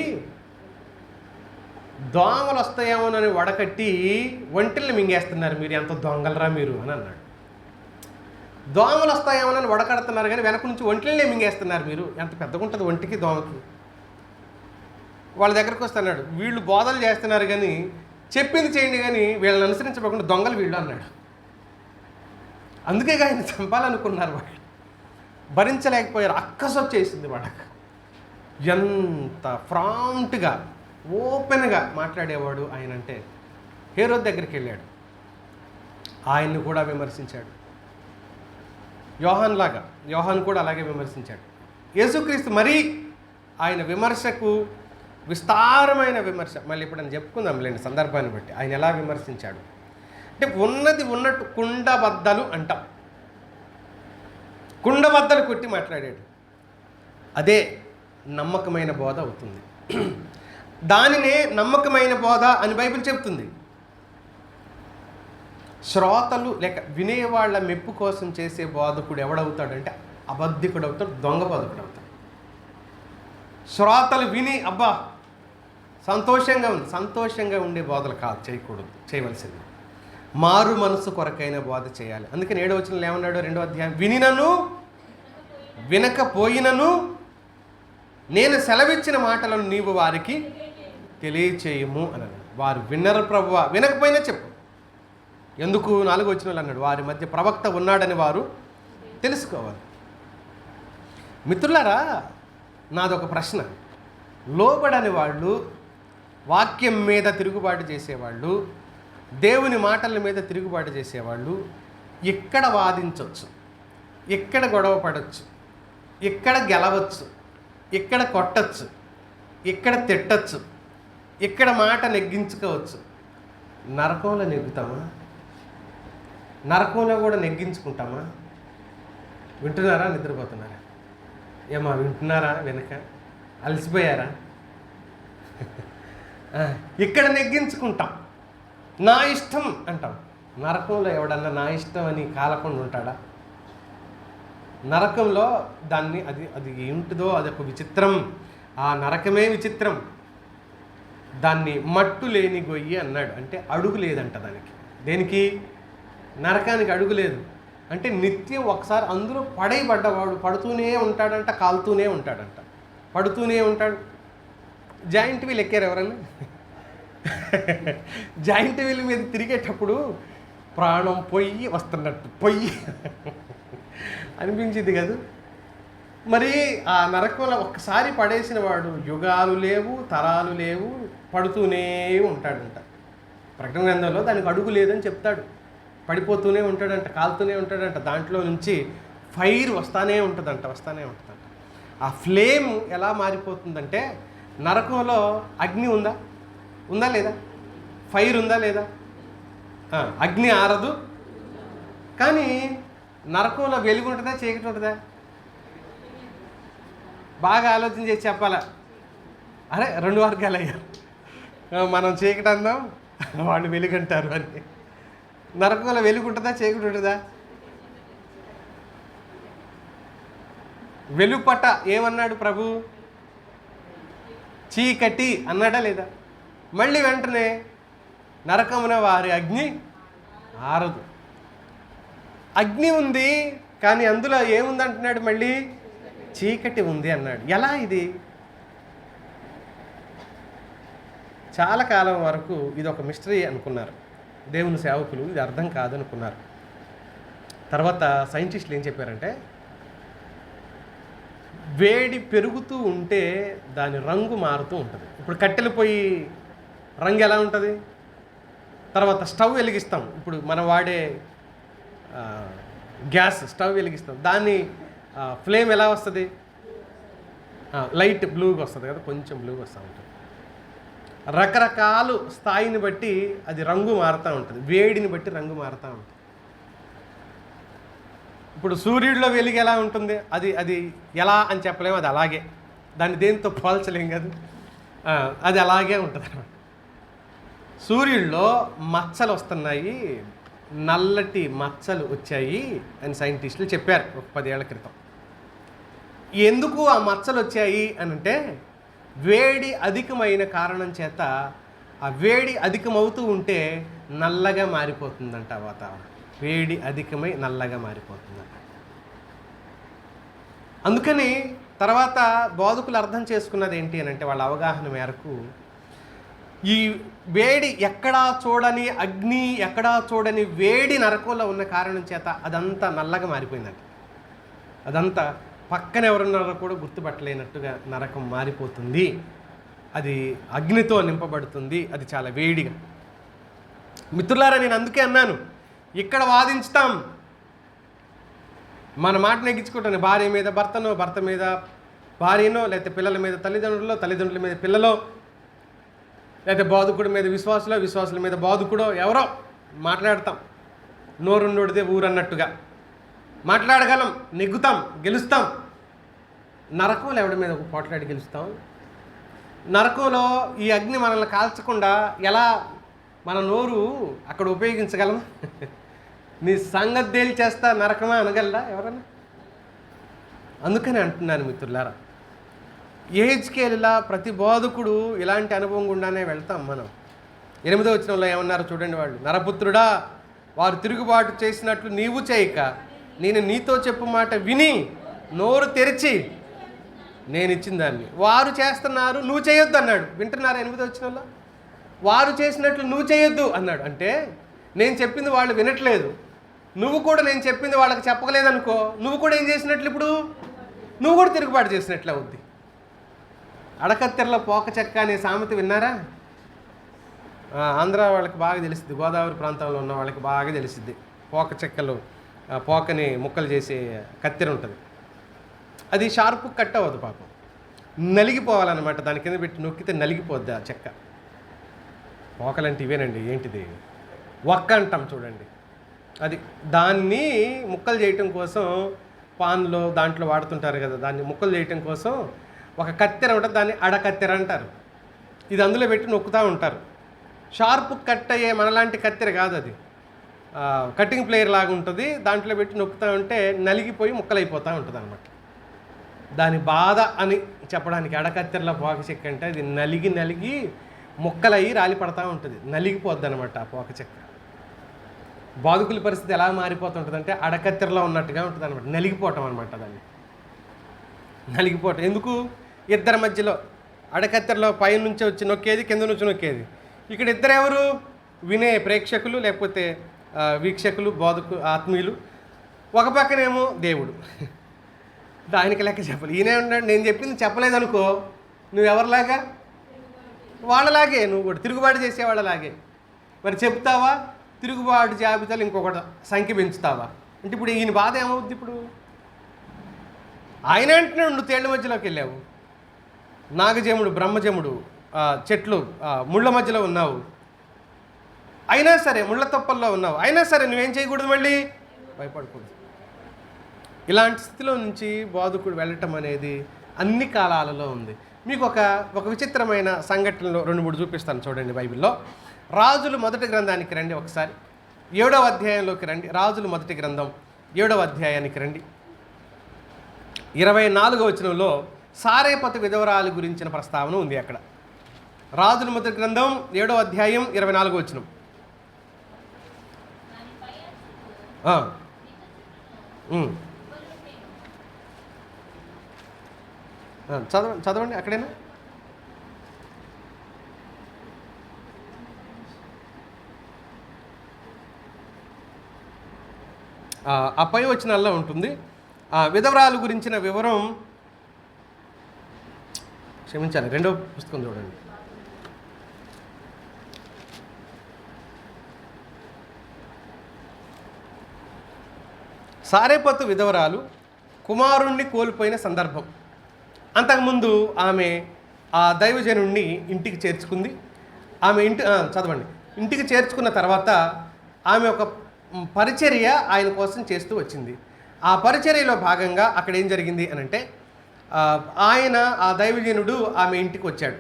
దోమలు వస్తాయేమోనని వడకట్టి ఒంటిల్ని మింగేస్తున్నారు, మీరు ఎంత దొంగలరా మీరు అని అన్నాడు. దోమలు వస్తాయేమోనని వడకడుతున్నారు కానీ వెనక నుంచి ఒంటిల్నే మింగేస్తున్నారు, మీరు ఎంత పెద్దగా ఉంటుంది ఒంటికి దోమకి. వాళ్ళ దగ్గరకు వస్తున్నాడు, వీళ్ళు బోధలు చేస్తున్నారు కానీ చెప్పింది చేయండి కానీ వీళ్ళని అనుసరించకుండా దొంగలు వీళ్ళు అన్నాడు. అందుకే ఆయన చంపాలనుకున్నారు. వాళ్ళు భరించలేకపోయారు, అక్కసు వచ్చేసింది వాళ్ళకి. ఎంత ఫ్రాంట్గా ఓపెన్గా మాట్లాడేవాడు ఆయన అంటే. హేరోదు దగ్గరికి వెళ్ళాడు, ఆయన్ని కూడా విమర్శించాడు. యోహాన్ కూడా అలాగే విమర్శించాడు. యేసుక్రీస్తు మరీ ఆయన విమర్శకు విస్తారమైన విమర్శ, మళ్ళీ ఇప్పుడు అని చెప్పుకుందాం లేని సందర్భాన్ని బట్టి ఆయన ఎలా విమర్శించాడు అంటే, ఉన్నది ఉన్నట్టు కుండబద్దలు అంటాం. కుండబద్దలు కొట్టి మాట్లాడాడు. అదే నమ్మకమైన బోధ అవుతుంది. దానినే నమ్మకమైన బోధ అని బైబిల్ చెప్తుంది. శ్రోతలు లేక వినేవాళ్ళ మెప్పు కోసం చేసే బోధకుడు ఎవడవుతాడంటే అబద్ధికుడు అవుతాడు, దొంగ బోధకుడు అవుతాడు. శ్రోతలు విని అబ్బా సంతోషంగా ఉండే బోధలు కాదు చేయకూడదు, చేయవలసింది మారు మనసు కొరకైన బోధ చేయాలి. అందుకని 7వ వచనంలో ఏమన్నాడు? 2వ అధ్యాయం, వినినను వినకపోయినను నేను సెలవిచ్చిన మాటలను నీవు వారికి తెలియచేయము అన్నాడు. వారు విన్నరు ప్రభువా, వినకపోయినా చెప్పు. ఎందుకు? 4వ వచనంలో అన్నాడు, వారి మధ్య ప్రవక్త ఉన్నాడని వారు తెలుసుకోవాలి. మిత్రులారా, నాదొక ప్రశ్న. లోబడని వాళ్ళు, వాక్యం మీద తిరుగుబాటు చేసేవాళ్ళు, దేవుని మాటల మీద తిరుగుబాటు చేసేవాళ్ళు ఎక్కడ వాదించవచ్చు, ఎక్కడ గొడవ పడవచ్చు, ఎక్కడ గెలవచ్చు, ఎక్కడ కొట్టచ్చు, ఎక్కడ తిట్టచ్చు, ఎక్కడ మాట నెగ్గించుకోవచ్చు? నరకంలో నెగ్గుతామా? నరకంలో కూడా నెగ్గించుకుంటామా? వింటున్నారా? నిద్రపోతున్నారా? ఏమా వింటున్నారా? వెనక అలసిపోయారా? ఇక్కడ నెగ్గించుకుంటాం, నా ఇష్టం అంటాం. నరకంలో ఎవడన్నా నా ఇష్టం అని కాలకుండా ఉంటాడా? నరకంలో దాన్ని అది ఏమిటిదో అది ఒక విచిత్రం. ఆ నరకమే విచిత్రం. దాన్ని మట్టు లేని గొయ్యి అన్నాడు. అంటే అడుగు లేదంట దానికి. దేనికి? నరకానికి అడుగు లేదు. అంటే నిత్యం ఒకసారి అందులో పడేయబడ్డవాడు పడుతూనే ఉంటాడంట, కాలుతూనే ఉంటాడంట, పడుతూనే ఉంటాడు. జాయింట్ వీల్ ఎక్కారు ఎవరన్నా? జాయింట్ వీల్ మీద తిరిగేటప్పుడు ప్రాణం పొయ్యి వస్తున్నట్టు పొయ్యి అనిపించింది కదా. మరి ఆ నరకంలో ఒక్కసారి పడేసిన వాడు యుగాలు లేవు, తరాలు లేవు, పడుతూనే ఉంటాడంట. ప్రకటన గ్రంథంలో దానికి అడుగు లేదని చెప్తాడు. పడిపోతూనే ఉంటాడంట, కాలుతూనే ఉంటాడంట. దాంట్లో నుంచి ఫైర్ వస్తానే ఉంటుందంట. ఆ ఫ్లేమ్ ఎలా మారిపోతుందంటే, నరకంలో అగ్ని ఉందా లేదా? ఫైర్ ఉందా లేదా? అగ్ని ఆరదు. కానీ నరకంలో వెలుగు ఉంటుందా, చీకటి ఉంటుందా? బాగా ఆలోచన చేసి చెప్పాలా? అరే 2 వర్గాలు అయ్యారు. మనం చీకటి అందాం, వాళ్ళు వెలుగు అంటారు అని. నరకంలో వెలుగు ఉంటుందా, చీకటి ఉంటుందా? వెలుగు పట్ట ఏమన్నాడు ప్రభు? చీకటి అన్నాడా లేదా? మళ్ళీ వెంటనే నరకమున వారి అగ్ని ఆరదు. అగ్ని ఉంది కానీ అందులో ఏముందంటున్నాడు? మళ్ళీ చీకటి ఉంది అన్నాడు. ఎలా ఇది? చాలా కాలం వరకు ఇది ఒక మిస్టరీ అనుకున్నారు దేవుని సేవకులు. ఇది అర్థం కాదనుకున్నారు. తర్వాత సైంటిస్టులు ఏం చెప్పారంటే, వేడి పెరుగుతూ ఉంటే దాని రంగు మారుతూ ఉంటుంది. ఇప్పుడు కట్టెలు పొయ్యి రంగు ఎలా ఉంటుంది? తర్వాత స్టవ్ వెలిగిస్తాం, ఇప్పుడు మనం వాడే గ్యాస్ స్టవ్ వెలిగిస్తాం, దాన్ని ఫ్లేమ్ ఎలా వస్తుంది? లైట్ బ్లూగా వస్తుంది కదా, కొంచెం బ్లూగా వస్తూ ఉంటుంది. రకరకాల స్థాయిని బట్టి అది రంగు మారుతూ ఉంటుంది, వేడిని బట్టి రంగు మారుతూ ఉంటుంది. ఇప్పుడు సూర్యుడిలో వెలుగు ఎలా ఉంటుంది? అది ఎలా అని చెప్పలేము, అది అలాగే. దాన్ని దేనితో పోల్చలేం కదా, అది అలాగే ఉంటుంది అన్నమాట. సూర్యుడిలో మచ్చలు వస్తున్నాయి, నల్లటి మచ్చలు వచ్చాయి అని సైంటిస్టులు చెప్పారు ఒక 10 ఏళ్ల క్రితం. ఎందుకు ఆ మచ్చలు వచ్చాయి అని అంటే, వేడి అధికమైన కారణం చేత ఆ వేడి అధికమవుతూ ఉంటే నల్లగా మారిపోతుందంట వాతావరణం. వేడి అధికమై నల్లగా మారిపోతుందంట. అందుకని తర్వాత బోధకులు అర్థం చేసుకున్నది ఏంటి అని అంటే, వాళ్ళ అవగాహన మేరకు ఈ వేడి ఎక్కడా చూడని అగ్ని, ఎక్కడా చూడని వేడి నరకంలో ఉన్న కారణం చేత అదంతా నల్లగా మారిపోయిందంట. అదంతా పక్కన ఎవరున్నారో కూడా గుర్తుపట్టలేనట్టుగా నరకం మారిపోతుంది. అది అగ్నితో నింపబడుతుంది, అది చాలా వేడిగా. మిత్రులారా, నేను అందుకే అన్నాను, ఇక్కడ వాదించుతాం, మన మాట నెగ్గించుకుంటాను. భార్య మీద భర్తనో, భర్త మీద భార్యనో, లేకపోతే పిల్లల మీద తల్లిదండ్రులో, తల్లిదండ్రుల మీద పిల్లలో, లేకపోతే బాధకుడి మీద విశ్వాసులో, విశ్వాసుల మీద బాధకుడో, ఎవరో మాట్లాడతాం. నోరున్నోడిదే ఊరు అన్నట్టుగా. మాట్లాడగలం, నెగ్గుతాం, గెలుస్తాం. నరకంలో ఎవడి మీద పోట్లాడి గెలుస్తాం? నరకంలో ఈ అగ్ని మనల్ని కాల్చకుండా ఎలా మన నోరు అక్కడ ఉపయోగించగలం? నీ సంగతి తేల్చేస్తా నరకమా అనగలరా ఎవరన్నా? అందుకని అంటున్నాను మిత్రులారా, ఏజ్కేల్లా ప్రతి బోధకుడు ఇలాంటి అనుభవం గుండానే వెళ్తాం మనం. 8వ వచనంలో ఏమన్నారో చూడండి వాళ్ళు. నరపుత్రుడా, వారు తిరుగుబాటు చేసినట్లు నీవు చేయక, నేను నీతో చెప్పు మాట విని నోరు తెరిచి నేను ఇచ్చిన దాన్ని వారు చేస్తున్నారు, నువ్వు చేయొద్దు అన్నాడు. వింటున్నారు 8వ వచనంలో? వారు చేసినట్లు నువ్వు చేయొద్దు అన్నాడు. అంటే నేను చెప్పింది వాళ్ళు వినట్లేదు, నువ్వు కూడా నేను చెప్పింది వాళ్ళకి చెప్పలేదనుకో, నువ్వు కూడా ఏం చేసినట్లు? ఇప్పుడు నువ్వు కూడా తిరుగుబాటు చేసినట్లు అవుద్ది. అడకత్తెరలో పోక చెక్క అనే సామెత విన్నారా? ఆంధ్ర వాళ్ళకి బాగా తెలిసిద్ది, గోదావరి ప్రాంతంలో ఉన్న వాళ్ళకి బాగా తెలిసిద్ది. పోక చెక్కలు, పోకని ముక్కలు చేసే కత్తెర ఉంటుంది. అది షార్పు కట్ అవ్వదు పాపం, నలిగిపోవాలన్నమాట. దాని కింద పెట్టి నొక్కితే నలిగిపోద్ది ఆ చెక్క. పోకలంటే ఇవేనండి. ఏంటిది? ఒక్క అంటాం చూడండి. అది దాన్ని ముక్కలు చేయటం కోసం పాన్లో దాంట్లో వాడుతుంటారు కదా, దాన్ని ముక్కలు చేయటం కోసం ఒక కత్తెర ఉంటుంది, దాన్ని అడకత్తెర అంటారు. ఇది అందులో పెట్టి నొక్కుతూ ఉంటారు. షార్పు కట్ అయ్యే మనలాంటి కత్తెర కాదు అది, కటింగ్ ప్లేయర్ లాగా ఉంటుంది. దాంట్లో పెట్టి నొక్కుతూ ఉంటే నలిగిపోయి ముక్కలైపోతూ ఉంటుంది అనమాట. దాని బాధ అని చెప్పడానికి అడకత్తెరలో పోక చెక్క అంటే అది నలిగి నలిగి ముక్కలయ్యి రాలి పడతా ఉంటుంది, నలిగిపోద్ది అనమాట ఆ పోక చెక్క. బాదుకుల పరిస్థితి ఎలా మారిపోతుంటుంది అంటే అడకత్తెరలో ఉన్నట్టుగా ఉంటుంది అనమాట, నలిగిపోవటం అనమాట. దాన్ని నలిగిపోవటం ఎందుకు? ఇద్దరి మధ్యలో అడకత్తెరలో పై నుంచి వచ్చి నొక్కేది, కింద నుంచి నొక్కేది. ఇక్కడ ఇద్దరు ఎవరు? వినే ప్రేక్షకులు, లేకపోతే వీక్షకులు, బోధకు ఆత్మీయులు. ఒక పక్కనేమో దేవుడు. దానికి లెక్క చెప్పాలి. ఈయనే ఉన్నాడు, నేను చెప్పింది చెప్పలేదనుకో, నువ్వెవరిలాగా? వాళ్ళలాగే, నువ్వు కూడా తిరుగుబాటు చేసేవాళ్ళలాగే. మరి చెప్తావా? తిరుగుబాటు జాబితాలు ఇంకొకటి సంఖ్య పెంచుతావా? అంటే ఇప్పుడు ఈయన బాధ ఏమవుద్ది? ఇప్పుడు ఆయన అంటున్నాడు, నువ్వు తేళ్ల మధ్యలోకి వెళ్ళావు, నాగజముడు, బ్రహ్మజముడు, చెట్లు, ముళ్ళ మధ్యలో ఉన్నావు, అయినా సరే ముళ్ళ తొప్పల్లో ఉన్నావు, అయినా సరే నువ్వేం చేయకూడదు, మళ్ళీ భయపడకూడదు. ఇలాంటి స్థితిలో నుంచి బోధకుడు వెళ్ళటం అనేది అన్ని కాలాలలో ఉంది. మీకు ఒక విచిత్రమైన సంఘటనలు 2-3 చూపిస్తాను చూడండి బైబిల్లో. రాజులు మొదటి గ్రంథానికి రండి ఒకసారి, 7వ అధ్యాయంలోకి రండి. రాజులు మొదటి గ్రంథం 7వ అధ్యాయానికి రండి. 24వ వచనంలో సారేపతు విధవరాలు గురించిన ప్రస్తావన ఉంది అక్కడ. రాజుల మొదటి గ్రంథం 7వ అధ్యాయం 24వ వచనం. చదవండి అక్కడేనా? ఆ పై వచనాల్లో ఉంటుంది. విధవరాలు గురించిన వివరం, క్షమించాలి, 2వ పుస్తకం చూడండి. సారేపతు విధవరాలు కుమారుణ్ణి కోల్పోయిన సందర్భం. అంతకుముందు ఆమె ఆ దైవజనుణ్ణి ఇంటికి చేర్చుకుంది. ఆమె చదవండి. ఇంటికి చేర్చుకున్న తర్వాత ఆమె ఒక పరిచర్య ఆయన కోసం చేస్తూ వచ్చింది. ఆ పరిచర్యలో భాగంగా అక్కడ ఏం జరిగింది అని అంటే, ఆయన ఆ దైవజనుడు ఆమె ఇంటికి వచ్చాడు.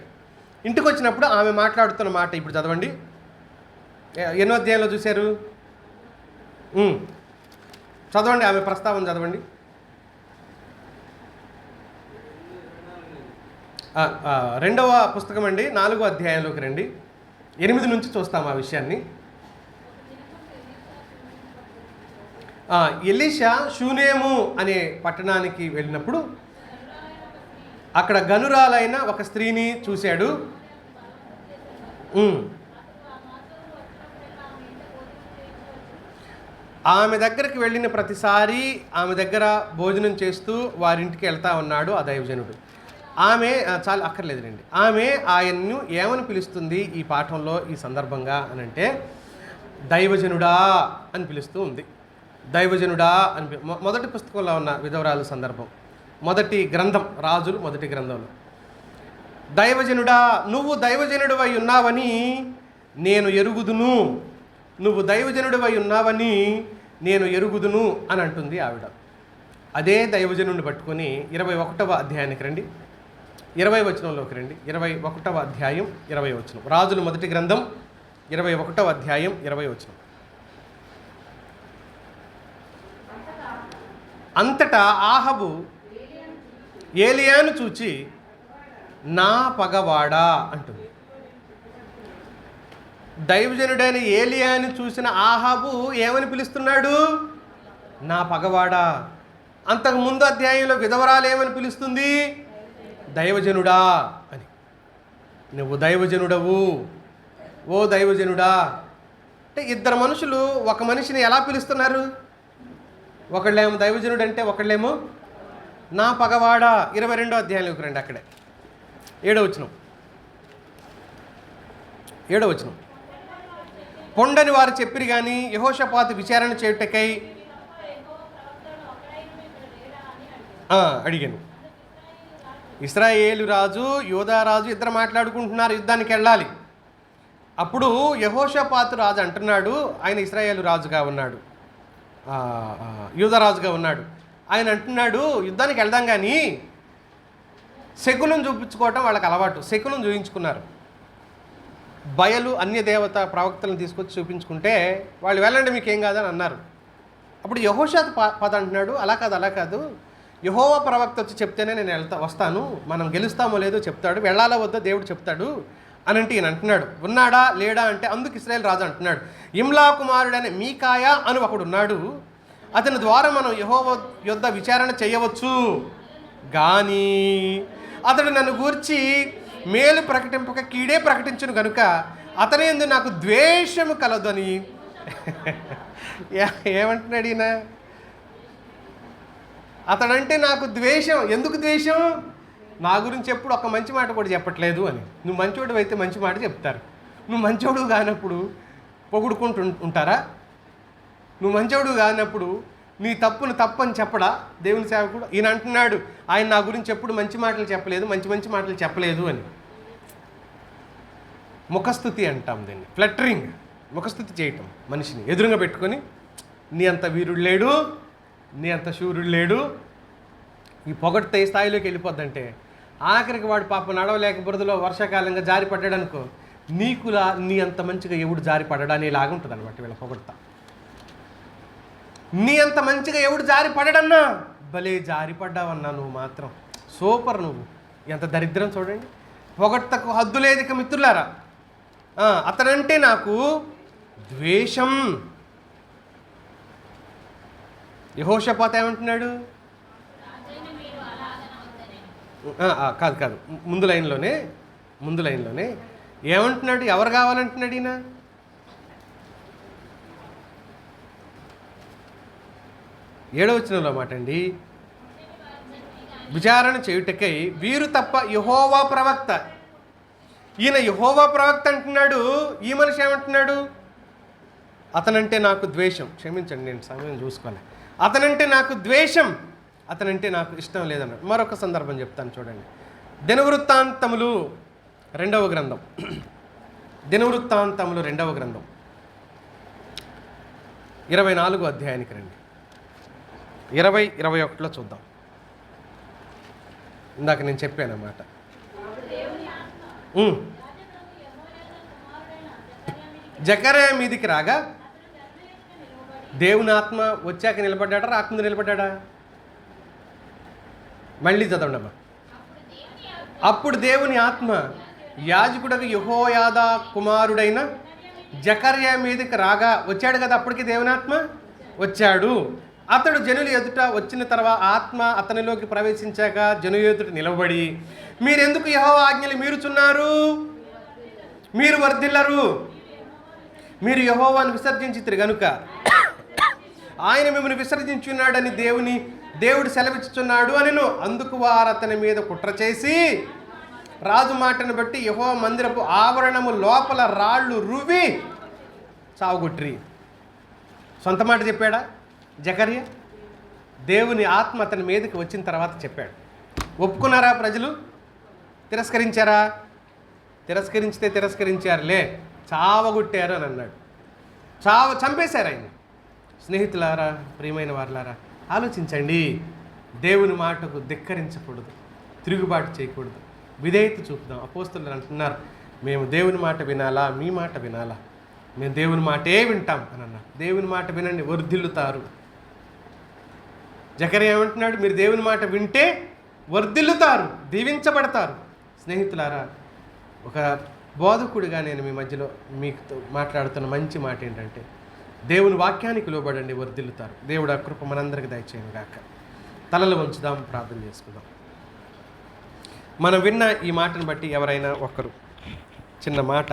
ఇంటికి వచ్చినప్పుడు ఆమె మాట్లాడుతున్న మాట ఇప్పుడు చదవండి. ఎన్నో అధ్యాయంలో చూశారు? చదవండి, ఆమె ప్రస్తావన చదవండి. 2వ పుస్తకం అండి, 4వ అధ్యాయంలోకి రండి. 8 నుంచి చూస్తాం ఆ విషయాన్ని. ఎలీషా షూనేము అనే పట్టణానికి వెళ్ళినప్పుడు అక్కడ గనురాలైన ఒక స్త్రీని చూశాడు. ఆమె దగ్గరికి వెళ్ళిన ప్రతిసారి ఆమె దగ్గర భోజనం చేస్తూ వారింటికి వెళ్తా ఉన్నాడు ఆ దైవజనుడు. ఆమె చాలా అక్కర్లేదులేండి. ఆమె ఆయన్ను ఏమని పిలుస్తుంది ఈ పాఠంలో ఈ సందర్భంగా అని అంటే, దైవజనుడా అని పిలుస్తూ ఉంది. దైవజనుడా అని మొదటి పుస్తకంలో ఉన్న విధవరాలు సందర్భం, మొదటి గ్రంథం, రాజులు మొదటి గ్రంథంలో. దైవజనుడా, నువ్వు దైవజనుడివై ఉన్నావని నేను ఎరుగుదును, నువ్వు దైవజనుడివై ఉన్నావని నేను ఎరుగుదును అని అంటుంది ఆవిడ. అదే దైవజనుడిని పట్టుకొని 21వ అధ్యాయానికి రండి, 20 వచనంలోకి రండి. 21వ అధ్యాయం 20 వచనం. రాజుల మొదటి గ్రంథం 21వ అధ్యాయం 20 వచనం. అంతటా ఆహబు ఏలియాను చూచి నా పగవాడా అంటుంది. దైవజనుడైన ఏలియాను చూసిన ఆహాబు ఏమని పిలుస్తున్నాడు? నా పగవాడా. అంతకుముందు అధ్యాయంలో విధవరాలు ఏమని పిలుస్తుంది? దైవజనుడా అని. నువ్వు దైవజనుడవు, ఓ దైవజనుడా. అంటే ఇద్దరు మనుషులు ఒక మనిషిని ఎలా పిలుస్తున్నారు? ఒకళ్ళేమో దైవజనుడు అంటే ఒకళ్ళేమో నా పగవాడా. 22వ అధ్యాయంలోకి రండి, అక్కడే 7వ వచనం. 7వ వచనం. పొండని వారు చెప్పిరి కానీ యెహోషాపాతు విచారణ చేయుటకై అడిగాను. ఇశ్రాయేలు రాజు యోధా రాజు ఇద్దరు మాట్లాడుకుంటున్నారు, యుద్ధానికి వెళ్ళాలి. అప్పుడు యెహోషాపాతు రాజు అంటున్నాడు, ఆయన ఇశ్రాయేలు రాజుగా ఉన్నాడు, యూదా రాజుగా ఉన్నాడు. ఆయన అంటున్నాడు యుద్ధానికి వెళ్దాం కానీ శకునం చూపించుకోవటం వాళ్ళకి అలవాటు. శకునం చూపించుకున్నారు. బయలు అన్య దేవత ప్రవక్తలను తీసుకొచ్చి చూపించుకుంటే వాళ్ళు వెళ్ళండి మీకేం కాదని అన్నారు. అప్పుడు యెహోషాపాతు అంటున్నాడు అలా కాదు, యెహోవా ప్రవక్త వచ్చి చెప్తేనే నేను వస్తాను, మనం గెలుస్తామో లేదో చెప్తాడు, వెళ్ళాలా వద్దో దేవుడు చెప్తాడు అని అంటే ఈయన అంటున్నాడు. ఉన్నాడా లేడా అంటే అందుకు ఇశ్రాయేల్ రాజు అంటున్నాడు, ఇమ్లా కుమారుడైన మీకాయా అని ఒకడు ఉన్నాడు, అతని ద్వారా మనం యెహోవా యొద్ద విచారణ చేయవచ్చు, కానీ అతడు నన్ను గూర్చి మేలు ప్రకటింపక కీడే ప్రకటించును కనుక అతని యందు నాకు ద్వేషము కలదని. ఏమంటున్నాడు ఈయన? అతడంటే నాకు ద్వేషం. ఎందుకు ద్వేషం? నా గురించి ఎప్పుడు ఒక మంచి మాట కూడా చెప్పట్లేదు అని. నువ్వు మంచోడు అయితే మంచి మాట చెప్తారు, నువ్వు మంచోడు కానప్పుడు పొగుడుకుంటూ ఉంటారా? నువ్వు మంచోడు కానప్పుడు నీ తప్పును తప్పని చెప్పడా దేవుని సేవకుడు? ఈయన అంటున్నాడు ఆయన నా గురించి ఎప్పుడు మంచి మాటలు చెప్పలేదు, మంచి మాటలు చెప్పలేదు అని. ముఖస్థుతి అంటాం దీన్ని, ఫ్లటరింగ్. ముఖస్థుతి చేయటం, మనిషిని ఎదురుగా పెట్టుకొని నీ అంత వీరుడు లేడు, నీ అంత శూరుడు లేడు. ఈ పొగడితే ఏ స్థాయిలోకి వెళ్ళిపోద్దంటే ఆఖరికి వాడు పాప నడవలేక బురదలో వర్షాకాలంగా జారి పడ్డాడు అనుకో, నీకులా నీ అంత మంచిగా ఎవడు జారి పడ్డాడు అనేలాగా ఉంటుంది అనమాట వీళ్ళ పొగడతా. నీ అంత మంచిగా ఎవడు జారి పడ్డాడన్నా, భలే జారి పడ్డావన్నా నువ్వు మాత్రం సూపర్, నువ్వు ఎంత దరిద్రం చూడండి. పొగడ్తకు హద్దు లేదు ఇక మిత్రులారా. అతనంటే నాకు ద్వేషం. యెహోషాపాతు ఏమంటున్నాడు? కాదు ముందు లైన్లోనే ఏమంటున్నాడు? ఎవరు కావాలంటున్నాడు ఈయన? ఏడవ వచనంలో మాట అండి, విచారణ చేయుటకై వీరు తప్ప యెహోవా ప్రవక్త. ఈయన యెహోవా ప్రవక్త అంటున్నాడు, ఈ మనిషి ఏమంటున్నాడు? అతనంటే నాకు ద్వేషం. క్షమించండి, నేను సమయం చూసుకోవాలి. అతనంటే నాకు ద్వేషం, అతనంటే నాకు ఇష్టం లేదన్నాడు. మరొక సందర్భం చెప్తాను చూడండి. దినవృత్తాంతములు 2వ గ్రంథం, దినవృత్తాంతములు 2వ గ్రంథం 24వ అధ్యాయానికి రండి. 20-21లో చూద్దాం. ఇందాక నేను చెప్పాను అన్నమాట. జకర్యా మీదికి రాగా దేవుని ఆత్మ వచ్చాక నిలబడ్డాడా, రాకముందు నిలబడ్డాడా? మళ్ళీ చదవండి అమ్మా. అప్పుడు దేవుని ఆత్మ యాజకుడకు యెహోయాదా కుమారుడైన జకర్యా మీదకి రాగా, వచ్చాడు కదా అప్పటికి దేవుని ఆత్మ వచ్చాడు. అతడు జనుల ఎదుట వచ్చిన తర్వాత ఆత్మ అతనిలోకి ప్రవేశించాక జనుల ఎదుట నిలబడి, మీరెందుకు యెహోవా ఆజ్ఞలు మీరుచున్నారు? మీరు వర్ధిల్లరు, మీరు యెహోవాను విసర్జించితిరి గనుక ఆయన మిమ్మల్ని విసర్జించున్నాడని దేవుడు సెలవిచ్చుచున్నాడు అనెను. అందుకు వారు అతని మీద కుట్ర చేసి రాజు మాటను బట్టి యెహోవా మందిరపు ఆవరణము లోపల రాళ్ళు రువ్వి చావుగొట్టిరి. సొంత మాట చెప్పాడా జకర్యా? దేవుని ఆత్మ అతని మీదకి వచ్చిన తర్వాత చెప్పాడు. ఒప్పుకున్నారా ప్రజలు? తిరస్కరించారా? తిరస్కరించితే తిరస్కరించారులే, చావగొట్టారు అని అన్నాడు. చంపేశారు ఆయన. స్నేహితులారా, ప్రియమైన వారులారా, ఆలోచించండి. దేవుని మాటకు ధిక్కరించకూడదు, తిరుగుబాటు చేయకూడదు, విధేయత చూపుదాం. అపోస్తలులు అంటున్నారు, మేము దేవుని మాట వినాలా, మీ మాట వినాలా? మేము దేవుని మాటే వింటాం అని అన్నారు. దేవుని మాట వినండి, వర్ధిల్లుతారు. జకర్యా ఏమంటున్నాడు? మీరు దేవుని మాట వింటే వర్ధిల్లుతారు, దీవించబడతారు. స్నేహితులారా, ఒక బోధకుడిగా నేను మీ మధ్యలో మీకు మాట్లాడుతున్న మంచి మాట ఏంటంటే, దేవుని వాక్యానికి లోబడండి, వర్ధిల్లుతారు. దేవుడు ఆ కృప మనందరికి దయచేయను గాక. తలలు వంచుదాం, ప్రార్థన చేసుకుందాం. మనం విన్న ఈ మాటను బట్టి ఎవరైనా ఒకరు చిన్న మాట